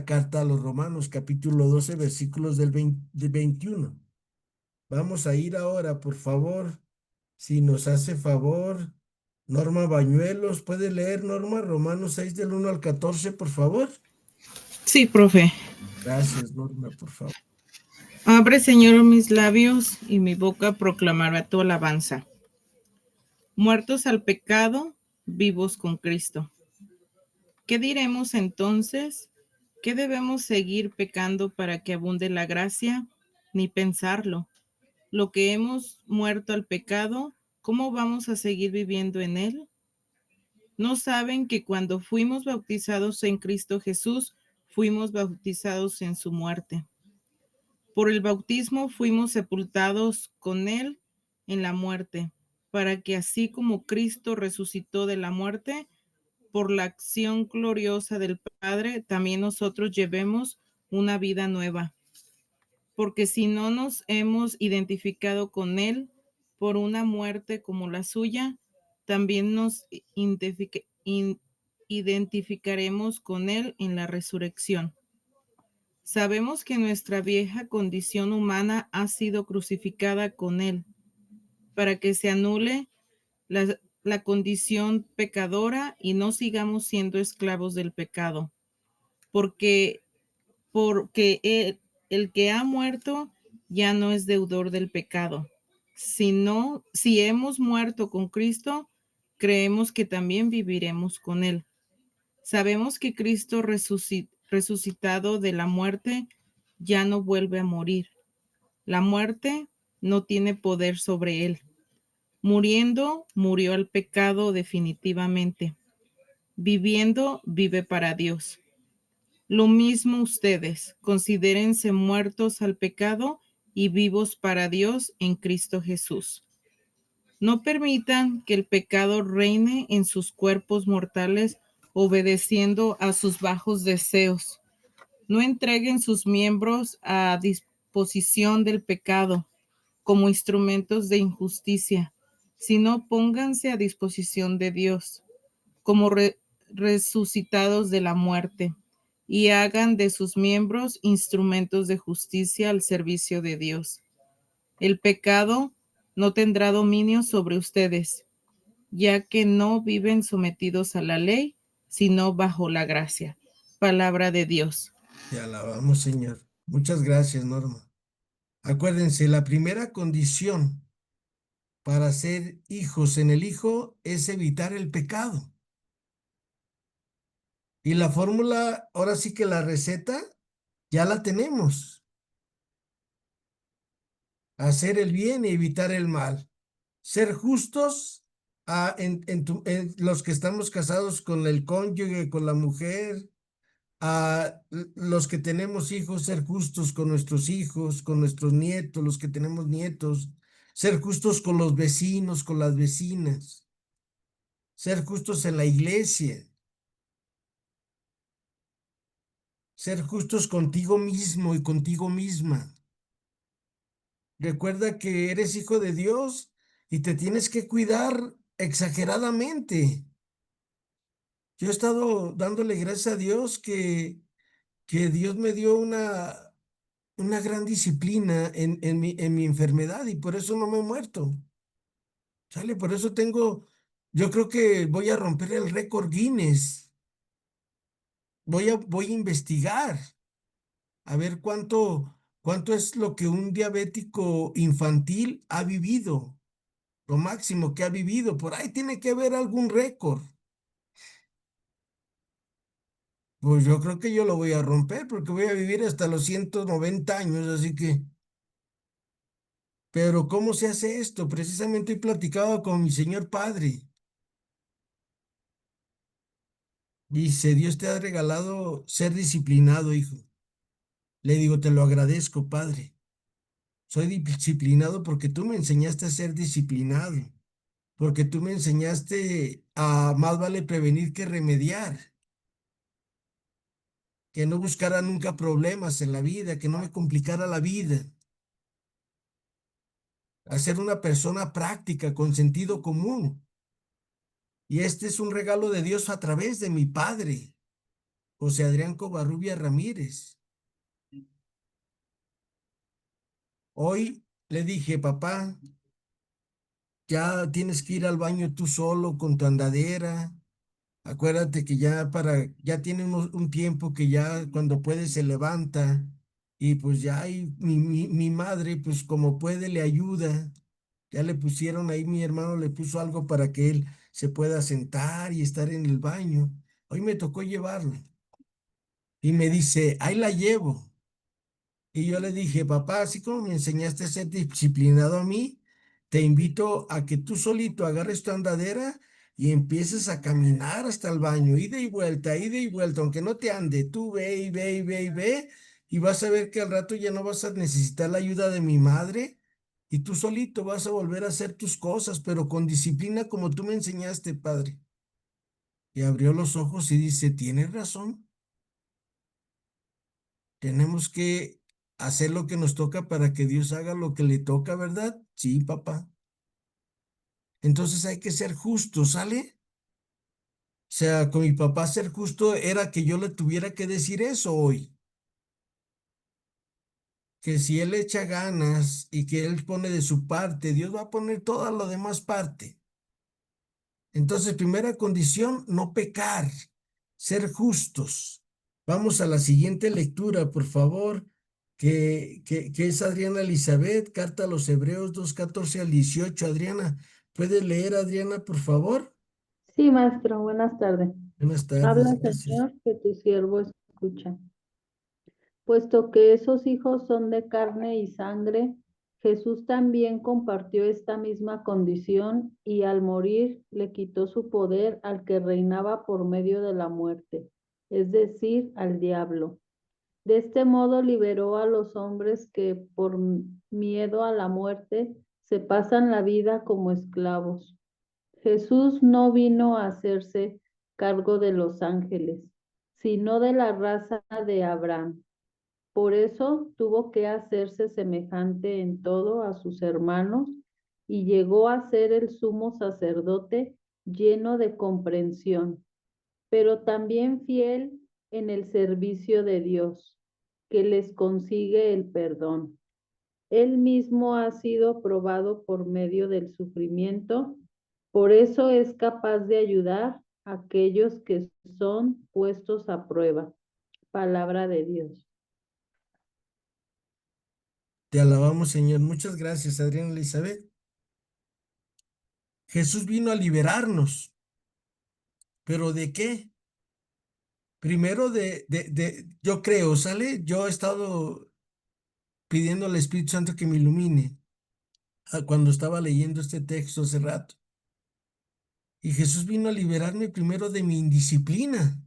carta a los Romanos, capítulo 12, versículos del 21. Vamos a ir ahora, por favor, si nos hace favor. Norma Bañuelos, ¿puede leer, Norma? Romanos 6 del 1 al 14, por favor. Sí, profe. Gracias, Norma, por favor. Abre, Señor, mis labios y mi boca proclamará tu alabanza. Muertos al pecado, vivos con Cristo. ¿Qué diremos entonces? ¿Qué debemos seguir pecando para que abunde la gracia? Ni pensarlo. Lo que hemos muerto al pecado, ¿cómo vamos a seguir viviendo en él? ¿No saben que cuando fuimos bautizados en Cristo Jesús, fuimos bautizados en su muerte? Por el bautismo fuimos sepultados con él en la muerte, para que así como Cristo resucitó de la muerte, por la acción gloriosa del Padre, también nosotros llevemos una vida nueva. Porque si no nos hemos identificado con Él por una muerte como la suya, también nos identificaremos con Él en la resurrección. Sabemos que nuestra vieja condición humana ha sido crucificada con Él, para que se anule la condición pecadora y no sigamos siendo esclavos del pecado, porque el que ha muerto ya no es deudor del pecado. Sino, si hemos muerto con Cristo, creemos que también viviremos con Él. Sabemos que Cristo resucitado de la muerte ya no vuelve a morir. La muerte no tiene poder sobre Él. Muriendo, murió al pecado definitivamente. Viviendo, vive para Dios. Lo mismo ustedes, considérense muertos al pecado y vivos para Dios en Cristo Jesús. No permitan que el pecado reine en sus cuerpos mortales, obedeciendo a sus bajos deseos. No entreguen sus miembros a disposición del pecado como instrumentos de injusticia, sino pónganse a disposición de Dios como resucitados de la muerte, y hagan de sus miembros instrumentos de justicia al servicio de Dios. El pecado no tendrá dominio sobre ustedes, ya que no viven sometidos a la ley, sino bajo la gracia. Palabra de Dios. Te alabamos, Señor. Muchas gracias, Norma. Acuérdense, la primera condición para ser hijos en el Hijo es evitar el pecado. Y la fórmula, ahora sí que la receta, ya la tenemos. Hacer el bien y evitar el mal. Ser justos en los que estamos casados con el cónyuge, con la mujer, a los que tenemos hijos, ser justos con nuestros hijos, con nuestros nietos, los que tenemos nietos, ser justos con los vecinos, con las vecinas, ser justos en la iglesia, ser justos contigo mismo y contigo misma. Recuerda que eres hijo de Dios y te tienes que cuidar exageradamente. Yo he estado dándole gracias a Dios que Dios me dio una gran disciplina en mi enfermedad y por eso no me he muerto. ¿Sale? Por eso yo creo que voy a romper el récord Guinness. Voy a investigar a ver cuánto es lo que un diabético infantil ha vivido, lo máximo que ha vivido. Por ahí tiene que haber algún récord. Pues yo creo que yo lo voy a romper porque voy a vivir hasta los 190 años, así que... Pero ¿cómo se hace esto? Precisamente he platicado con mi señor padre. Dice, Dios te ha regalado ser disciplinado, hijo. Le digo, te lo agradezco, padre. Soy disciplinado porque tú me enseñaste a ser disciplinado, porque tú me enseñaste a más vale prevenir que remediar, que no buscara nunca problemas en la vida, que no me complicara la vida, a ser una persona práctica, con sentido común. Y este es un regalo de Dios a través de mi padre, José Adrián Covarrubia Ramírez. Hoy le dije, papá, ya tienes que ir al baño tú solo con tu andadera. Acuérdate que ya tiene un tiempo que ya cuando puede se levanta y pues ya y mi madre pues como puede le ayuda. Ya le pusieron ahí, mi hermano le puso algo para que él se pueda sentar y estar en el baño. Hoy me tocó llevarlo y me dice, ahí la llevo. Y yo le dije, papá, así como me enseñaste a ser disciplinado a mí, te invito a que tú solito agarres tu andadera y empieces a caminar hasta el baño, ida y vuelta, aunque no te ande, tú ve y ve y ve y ve, y vas a ver que al rato ya no vas a necesitar la ayuda de mi madre y tú solito vas a volver a hacer tus cosas, pero con disciplina como tú me enseñaste, padre. Y abrió los ojos y dice, tienes razón. Tenemos que hacer lo que nos toca para que Dios haga lo que le toca, ¿verdad? Sí, papá. Entonces hay que ser justos, ¿sale? O sea, con mi papá ser justo era que yo le tuviera que decir eso hoy. Que si él echa ganas y que él pone de su parte, Dios va a poner toda la demás parte. Entonces, primera condición, no pecar, ser justos. Vamos a la siguiente lectura, por favor, que es Adriana Elizabeth, carta a los Hebreos 2:14 al 18. Adriana, ¿puedes leer, Adriana, por favor? Sí, maestro, buenas tardes. Buenas tardes, Habla, gracias. Señor, que tu siervo escucha. Puesto que esos hijos son de carne y sangre, Jesús también compartió esta misma condición y al morir le quitó su poder al que reinaba por medio de la muerte, es decir, al diablo. De este modo liberó a los hombres que por miedo a la muerte se pasan la vida como esclavos. Jesús no vino a hacerse cargo de los ángeles, sino de la raza de Abraham. Por eso tuvo que hacerse semejante en todo a sus hermanos y llegó a ser el sumo sacerdote lleno de comprensión, pero también fiel en el servicio de Dios, que les consigue el perdón. Él mismo ha sido probado por medio del sufrimiento, por eso es capaz de ayudar a aquellos que son puestos a prueba. Palabra de Dios. Te alabamos, Señor. Muchas gracias, Adriana Elizabeth. Jesús vino a liberarnos, ¿pero de qué? Primero yo creo, ¿sale? Yo he estado pidiendo al Espíritu Santo que me ilumine cuando estaba leyendo este texto hace rato. Y Jesús vino a liberarme primero de mi indisciplina.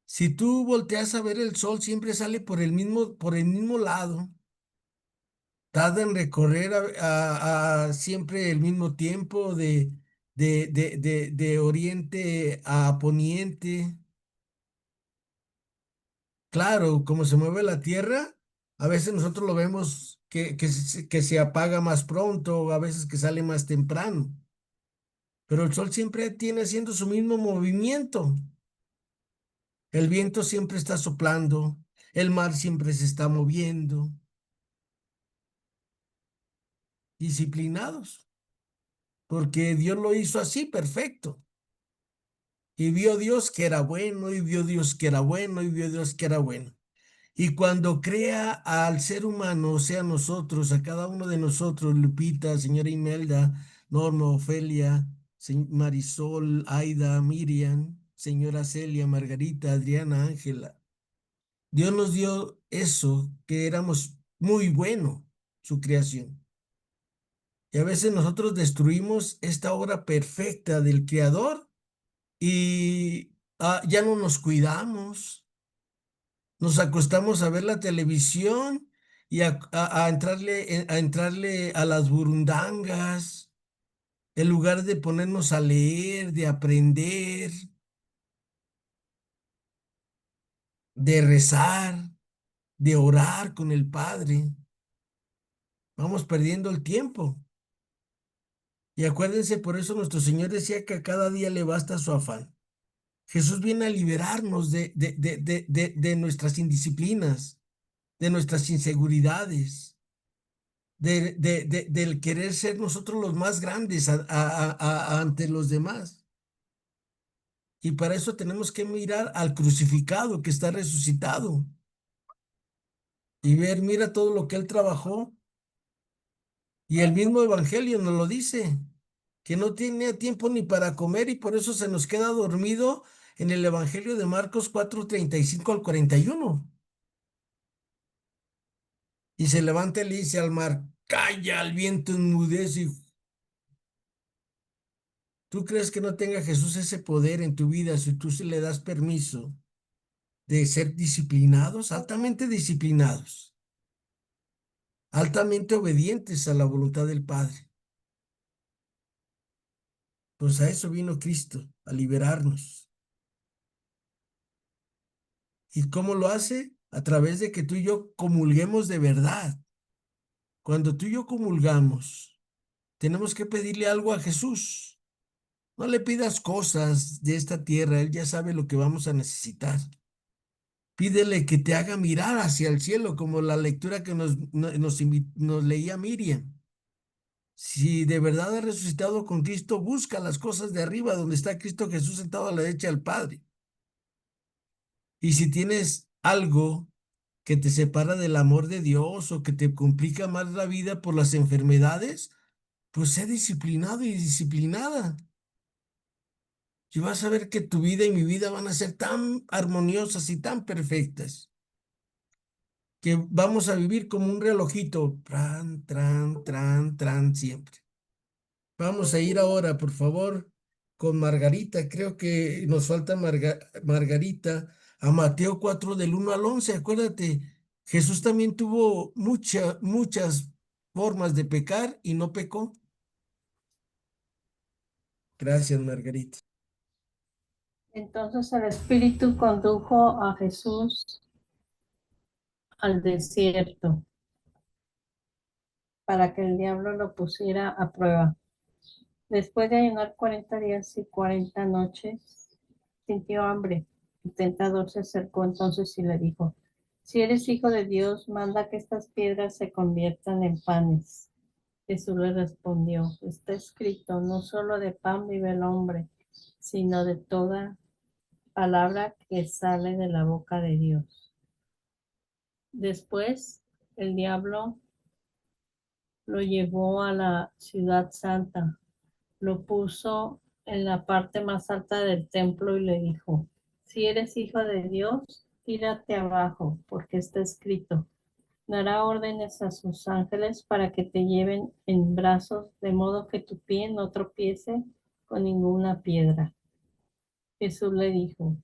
Si tú volteas a ver el sol, siempre sale por el mismo lado. Tarda en recorrer a siempre el mismo tiempo de oriente a poniente. Claro, como se mueve la Tierra, a veces nosotros lo vemos que se apaga más pronto, a veces que sale más temprano, pero el sol siempre tiene haciendo su mismo movimiento. El viento siempre está soplando, el mar siempre se está moviendo, disciplinados, porque Dios lo hizo así, perfecto. Y vio Dios que era bueno, y vio Dios que era bueno, y vio Dios que era bueno. Y cuando crea al ser humano, o sea, nosotros, a cada uno de nosotros, Lupita, señora Imelda, Norma, Ofelia, Marisol, Aida, Miriam, señora Celia, Margarita, Adriana, Ángela, Dios nos dio eso, que éramos muy bueno, su creación. Y a veces nosotros destruimos esta obra perfecta del Creador y ya no nos cuidamos. Nos acostamos a ver la televisión y a entrarle a las burundangas, en lugar de ponernos a leer, de aprender, de rezar, de orar con el Padre. Vamos perdiendo el tiempo. Y acuérdense, por eso nuestro Señor decía que a cada día le basta su afán. Jesús viene a liberarnos de nuestras indisciplinas, de nuestras inseguridades, del querer ser nosotros los más grandes ante los demás. Y para eso tenemos que mirar al crucificado que está resucitado y ver, mira todo lo que él trabajó. Y el mismo evangelio nos lo dice, que no tiene tiempo ni para comer y por eso se nos queda dormido en el evangelio de Marcos 4:35 al 41. Y se levanta y le dice al mar, calla, al viento enmudece. ¿Tú crees que no tenga Jesús ese poder en tu vida si tú se le das permiso de ser disciplinados, altamente obedientes a la voluntad del Padre? Pues a eso vino Cristo, a liberarnos. ¿Y cómo lo hace? a través de que tú y yo comulguemos de verdad. Cuando tú y yo comulgamos, tenemos que pedirle algo a Jesús. No le pidas cosas de esta tierra, Él ya sabe lo que vamos a necesitar. Pídele que te haga mirar hacia el cielo, como la lectura que nos leía Miriam. Si de verdad has resucitado con Cristo, busca las cosas de arriba, donde está Cristo Jesús sentado a la derecha del Padre. Y si tienes algo que te separa del amor de Dios o que te complica más la vida por las enfermedades, pues sé disciplinado y disciplinada. Y vas a ver que tu vida y mi vida van a ser tan armoniosas y tan perfectas que vamos a vivir como un relojito, tran, tran, tran, tran, siempre. Vamos a ir ahora, por favor, con Margarita. Creo que nos falta Margarita a Mateo 4 del 1 al 11. Acuérdate, Jesús también tuvo muchas formas de pecar y no pecó. Gracias, Margarita. Entonces el Espíritu condujo a Jesús al desierto para que el diablo lo pusiera a prueba. Después de ayunar 40 días y 40 noches, sintió hambre. El tentador se acercó entonces y le dijo: si eres hijo de Dios, manda que estas piedras se conviertan en panes. Jesús le respondió: está escrito, no solo de pan vive el hombre, sino de toda palabra que sale de la boca de Dios. Después, el diablo lo llevó a la ciudad santa, lo puso en la parte más alta del templo y le dijo: si eres hijo de Dios, tírate abajo, porque está escrito, dará órdenes a sus ángeles para que te lleven en brazos, de modo que tu pie no tropiece con ninguna piedra. Jesús le dijo: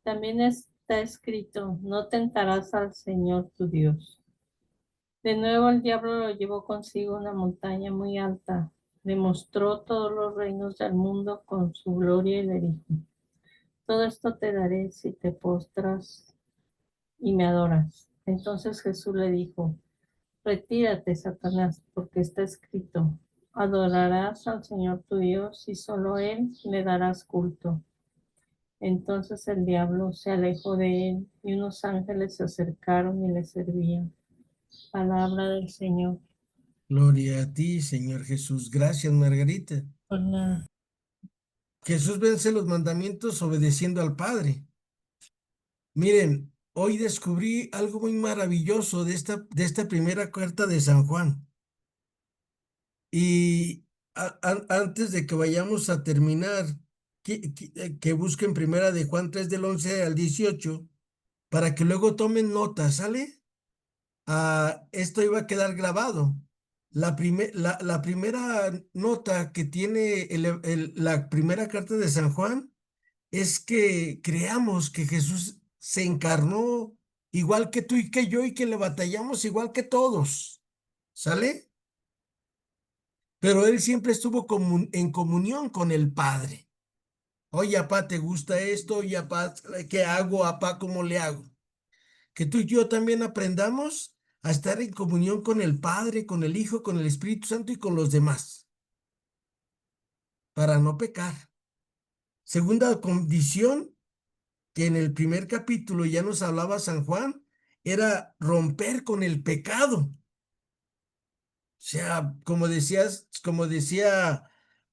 también está escrito, no tentarás al Señor tu Dios. De nuevo el diablo lo llevó consigo a una montaña muy alta, le mostró todos los reinos del mundo con su gloria y le dijo: todo esto te daré si te postras y me adoras. Entonces Jesús le dijo: retírate, Satanás, porque está escrito, adorarás al Señor tu Dios y solo a Él le darás culto. Entonces el diablo se alejó de él y unos ángeles se acercaron y le servían. Palabra del Señor. Gloria a ti, Señor Jesús. Gracias, Margarita. Por nada. Jesús vence los mandamientos obedeciendo al Padre. Miren, hoy descubrí algo muy maravilloso de esta primera carta de San Juan. Y antes de que vayamos a terminar, que busquen primera de Juan 3 del 11 al 18, para que luego tomen nota, ¿sale? Esto iba a quedar grabado. La primera nota que tiene la primera carta de San Juan es que creamos que Jesús se encarnó igual que tú y que yo y que le batallamos igual que todos, ¿sale? Pero él siempre estuvo en comunión con el Padre. Oye, apá, ¿te gusta esto? Oye, apá, ¿qué hago? Apá, ¿cómo le hago? Que tú y yo también aprendamos a estar en comunión con el Padre, con el Hijo, con el Espíritu Santo y con los demás, para no pecar. Segunda condición, que en el primer capítulo ya nos hablaba San Juan, era romper con el pecado. O sea, como decía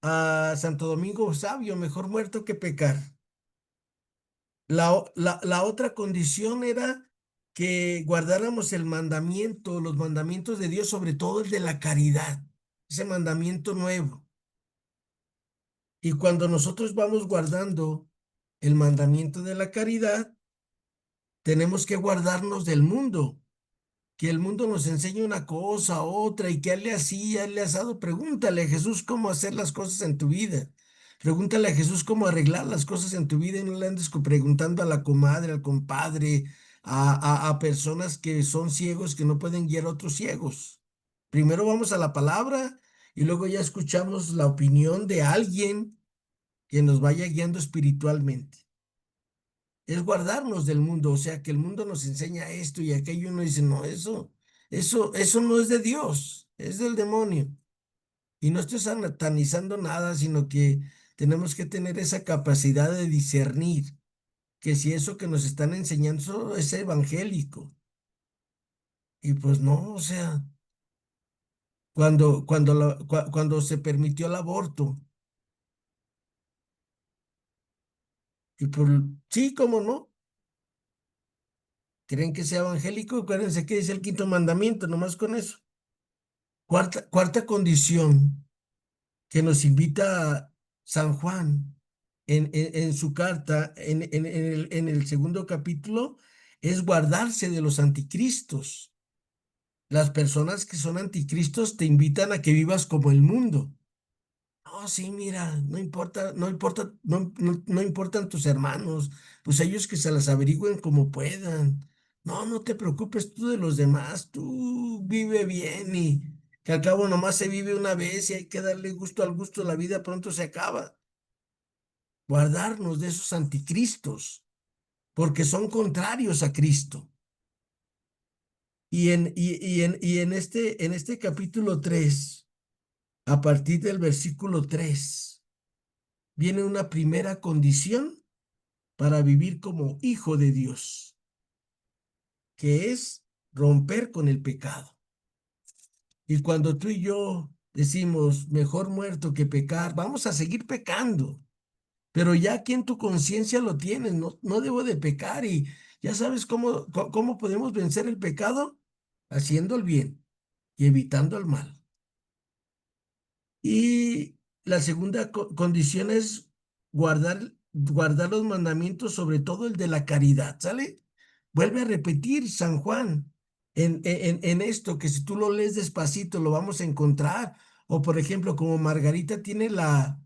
a Santo Domingo Sabio, mejor muerto que pecar. La otra condición era que guardáramos el mandamiento, los mandamientos de Dios, sobre todo el de la caridad, ese mandamiento nuevo. Y cuando nosotros vamos guardando el mandamiento de la caridad, tenemos que guardarnos del mundo, que el mundo nos enseña una cosa, otra, y que a él le hacía, a él le ha asado. Pregúntale a Jesús cómo hacer las cosas en tu vida. Pregúntale a Jesús cómo arreglar las cosas en tu vida y no le andes preguntando a la comadre, al compadre, a personas que son ciegos que no pueden guiar a otros ciegos. Primero vamos a la palabra y luego ya escuchamos la opinión de alguien que nos vaya guiando espiritualmente. es guardarnos del mundo, o sea, que el mundo nos enseña esto y aquello, y uno dice, no, eso no es de Dios, es del demonio. Y no estoy satanizando nada, sino que tenemos que tener esa capacidad de discernir que si eso que nos están enseñando es evangélico. Y pues no, o sea, cuando se permitió el aborto, y por, sí, cómo no, creen que sea evangélico, acuérdense que dice el quinto mandamiento, nomás con eso. Cuarta condición que nos invita San Juan en su carta, en el segundo capítulo, es guardarse de los anticristos. Las personas que son anticristos te invitan a que vivas como el mundo. No, sí, mira, no importa, no importan tus hermanos, pues ellos que se las averigüen como puedan. No, no te preocupes tú de los demás, tú vive bien y que al cabo nomás se vive una vez y hay que darle gusto al gusto, la vida pronto se acaba. Guardarnos de esos anticristos, porque son contrarios a Cristo. En este capítulo 3, a partir del versículo 3, viene una primera condición para vivir como hijo de Dios, que es romper con el pecado. Y cuando tú y yo decimos, mejor muerto que pecar, vamos a seguir pecando, pero ya aquí en tu conciencia lo tienes, no, no debo de pecar y ya sabes cómo podemos vencer el pecado, haciendo el bien y evitando el mal. Y la segunda condición es guardar los mandamientos, sobre todo el de la caridad, ¿sale? Vuelve a repetir San Juan en esto, que si tú lo lees despacito lo vamos a encontrar. O por ejemplo, como Margarita tiene la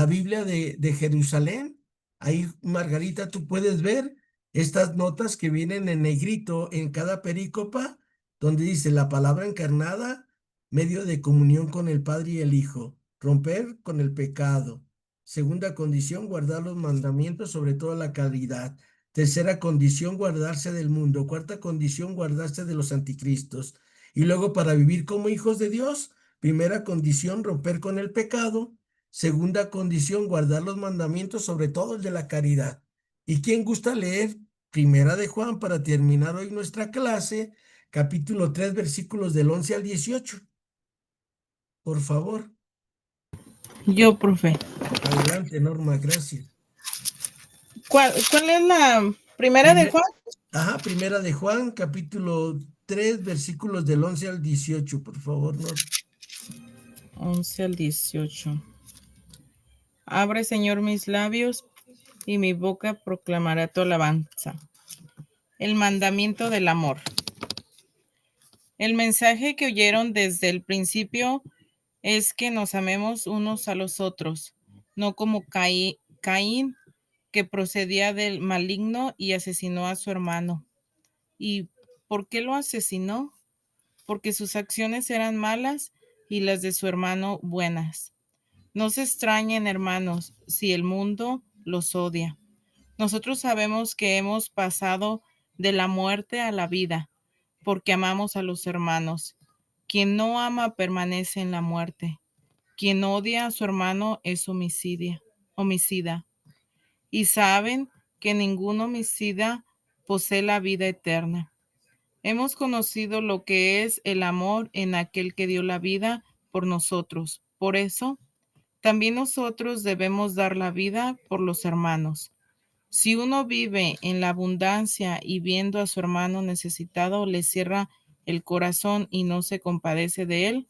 Biblia de Jerusalén, ahí Margarita tú puedes ver estas notas que vienen en negrito en cada perícopa, donde dice la palabra encarnada, medio de comunión con el Padre y el Hijo, romper con el pecado. Segunda condición, guardar los mandamientos, sobre todo la caridad. Tercera condición, guardarse del mundo. Cuarta condición, guardarse de los anticristos. Y luego para vivir como hijos de Dios, primera condición, romper con el pecado. Segunda condición, guardar los mandamientos, sobre todo el de la caridad. ¿Y quién gusta leer Primera de Juan para terminar hoy nuestra clase? Capítulo 3, versículos del 11 al 18. Por favor. Yo, profe. Adelante, Norma, gracias. ¿Cuál es la primera de Juan? Ajá, Primera de Juan, capítulo 3, versículos del 11 al 18, por favor, Norma. 11 al 18. Abre, Señor, mis labios y mi boca proclamará tu alabanza. El mandamiento del amor. El mensaje que oyeron desde el principio es que nos amemos unos a los otros, no como Caín, que procedía del maligno y asesinó a su hermano. ¿Y por qué lo asesinó? Porque sus acciones eran malas y las de su hermano buenas. No se extrañen, hermanos, si el mundo los odia. Nosotros sabemos que hemos pasado de la muerte a la vida, porque amamos a los hermanos. Quien no ama permanece en la muerte. Quien odia a su hermano es homicida. Y saben que ningún homicida posee la vida eterna. Hemos conocido lo que es el amor en aquel que dio la vida por nosotros. Por eso, también nosotros debemos dar la vida por los hermanos. Si uno vive en la abundancia y viendo a su hermano necesitado le cierra el corazón y no se compadece de él,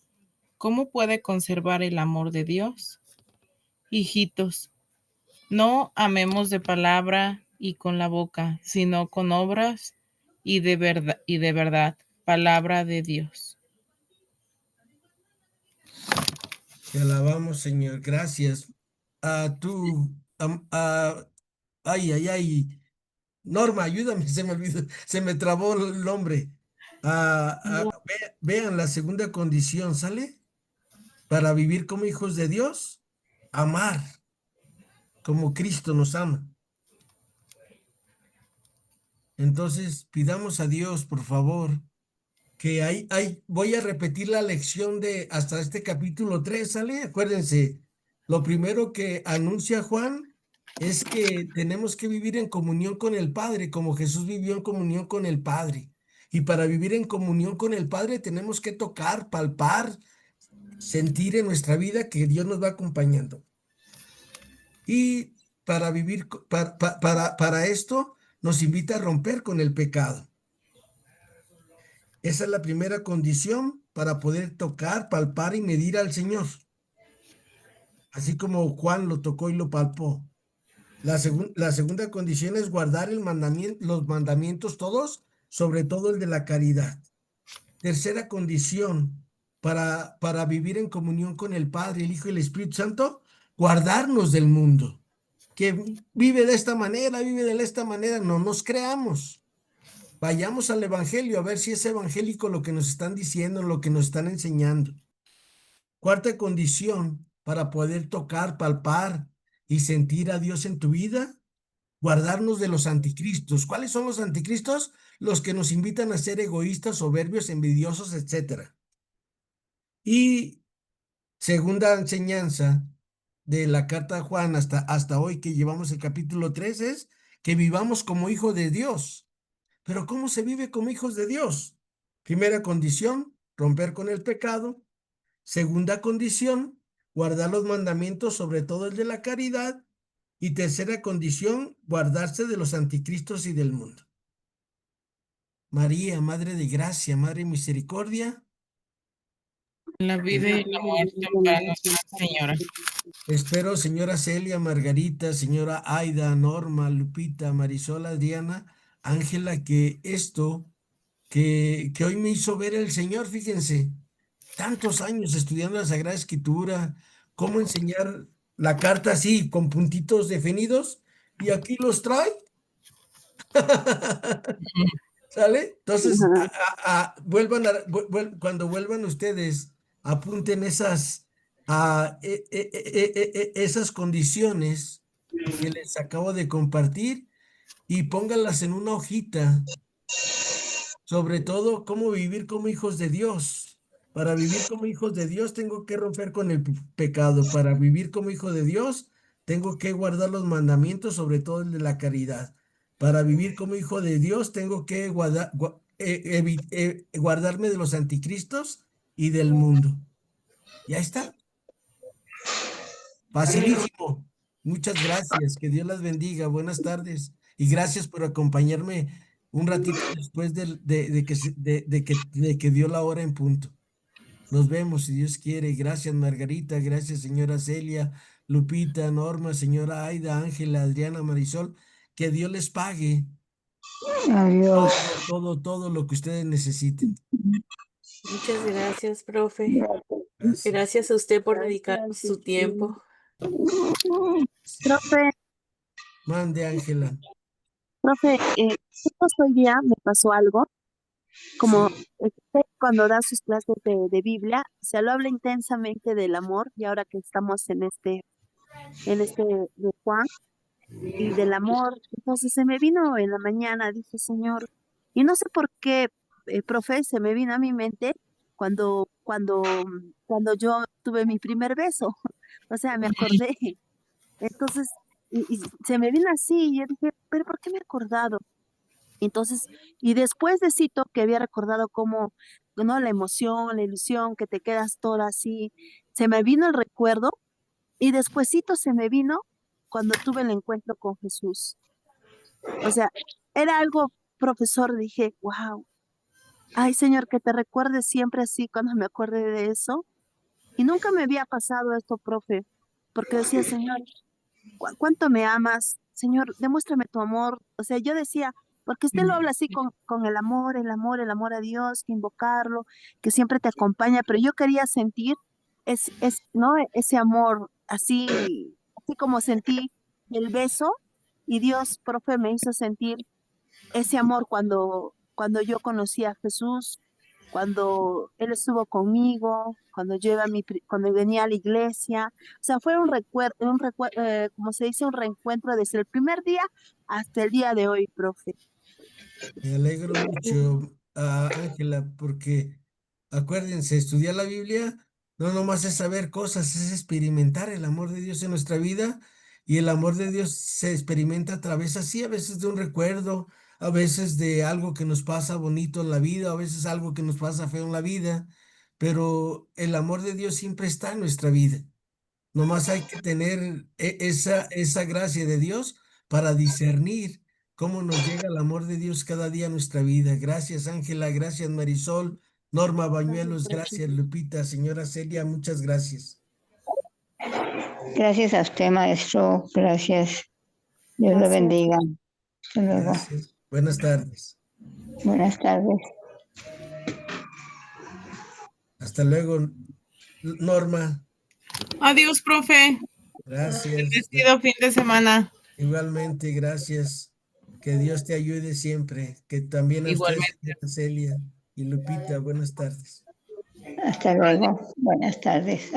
¿cómo puede conservar el amor de Dios? Hijitos, no amemos de palabra y con la boca, sino con obras y de verdad, palabra de Dios. Te alabamos, Señor, gracias. Ay. Norma, ayúdame, se me olvidó, se me trabó el nombre. Vean la segunda condición, ¿sale? Para vivir como hijos de Dios, amar como Cristo nos ama. Entonces, pidamos a Dios, por favor, que voy a repetir la lección de hasta este capítulo 3, ¿sale? Acuérdense, lo primero que anuncia Juan es que tenemos que vivir en comunión con el Padre, como Jesús vivió en comunión con el Padre. Y para vivir en comunión con el Padre tenemos que tocar, palpar, sentir en nuestra vida que Dios nos va acompañando. Y para vivir, para esto nos invita a romper con el pecado. Esa es la primera condición para poder tocar, palpar y medir al Señor. Así como Juan lo tocó y lo palpó. La segunda condición es guardar los mandamientos todos, sobre todo el de la caridad. Tercera condición para vivir en comunión con el Padre, el Hijo y el Espíritu Santo, guardarnos del mundo. Que vive de esta manera, vive de esta manera, no nos creamos. Vayamos al Evangelio a ver si es evangélico lo que nos están diciendo, lo que nos están enseñando. Cuarta condición para poder tocar, palpar y sentir a Dios en tu vida, guardarnos de los anticristos. ¿Cuáles son los anticristos? Los que nos invitan a ser egoístas, soberbios, envidiosos, etc. Y segunda enseñanza de la carta a Juan hasta hoy que llevamos el capítulo 3 es que vivamos como hijos de Dios. Pero ¿cómo se vive como hijos de Dios? Primera condición, romper con el pecado. Segunda condición, guardar los mandamientos, sobre todo el de la caridad. Y tercera condición, guardarse de los anticristos y del mundo. María, Madre de Gracia, Madre de Misericordia. La vida y la muerte para Nuestra Señora. Espero, señora Celia, Margarita, señora Aida, Norma, Lupita, Marisol, Adriana, Ángela, que esto que hoy me hizo ver el Señor, fíjense, tantos años estudiando la Sagrada Escritura, cómo enseñar la carta así, con puntitos definidos, y aquí los trae. ¿Sale? Entonces, cuando vuelvan ustedes, apunten esas condiciones que les acabo de compartir y pónganlas en una hojita. Sobre todo, cómo vivir como hijos de Dios. Para vivir como hijos de Dios tengo que romper con el pecado. Para vivir como hijo de Dios tengo que guardar los mandamientos, sobre todo el de la caridad. Para vivir como hijo de Dios tengo que guardarme de los anticristos y del mundo. Ya está. Facilísimo. Muchas gracias. Que Dios las bendiga. Buenas tardes. Y gracias por acompañarme un ratito después de que dio la hora en punto. Nos vemos si Dios quiere. Gracias, Margarita. Gracias, señora Celia, Lupita, Norma, señora Aida, Ángela, Adriana, Marisol. Que Dios les pague Adiós. todo lo que ustedes necesiten. Muchas gracias, profe. Gracias. Gracias a usted por dedicarnos su tiempo. Profe, Mande, Ángela. profe, justo hoy día me pasó algo, como usted cuando da sus clases de Biblia, se lo habla intensamente del amor, y ahora que estamos en este de Juan, y del amor, entonces se me vino en la mañana, dije, Señor, y no sé por qué, profe, se me vino a mi mente cuando yo tuve mi primer beso, o sea, me acordé. Entonces, y se me vino así, y yo dije, pero ¿por qué me he acordado? Entonces, y después de cito que había recordado cómo, ¿no? La emoción, la ilusión, que te quedas toda así, se me vino el recuerdo, y despuesito se me vino cuando tuve el encuentro con Jesús. O sea, era algo, profesor, dije, wow, ay Señor, que te recuerdes siempre así cuando me acuerde de eso. Y nunca me había pasado esto, profe, porque decía, Señor, ¿cuánto me amas? Señor, demuéstrame tu amor. O sea, yo decía, porque usted lo habla así con el amor, el amor a Dios, que invocarlo, que siempre te acompaña, pero yo quería sentir ¿no? Ese amor, así como sentí el beso, y Dios, profe, me hizo sentir ese amor cuando yo conocí a Jesús, cuando Él estuvo conmigo, cuando venía a la iglesia. O sea, fue un recuerdo, como se dice, un reencuentro desde el primer día hasta el día de hoy, profe. Me alegro mucho, Ángela, porque acuérdense, estudiar la Biblia no nomás es saber cosas, es experimentar el amor de Dios en nuestra vida y el amor de Dios se experimenta a través así, a veces de un recuerdo, a veces de algo que nos pasa bonito en la vida, a veces algo que nos pasa feo en la vida, pero el amor de Dios siempre está en nuestra vida. Nomás hay que tener esa gracia de Dios para discernir cómo nos llega el amor de Dios cada día a nuestra vida. Gracias, Ángela. Gracias, Marisol. Norma Bañuelos. Gracias, Lupita. Señora Celia, muchas gracias. Gracias a usted, maestro. Gracias. Dios lo Gracias. bendiga. Hasta luego. Gracias. Buenas tardes. Buenas tardes. Hasta luego, Norma. Adiós, profe. Gracias. Bendecido fin de semana. Igualmente, gracias. Que Dios te ayude siempre. Que también a ustedes, Igualmente. señora Celia y Lupita, buenas tardes. Hasta luego. Buenas tardes.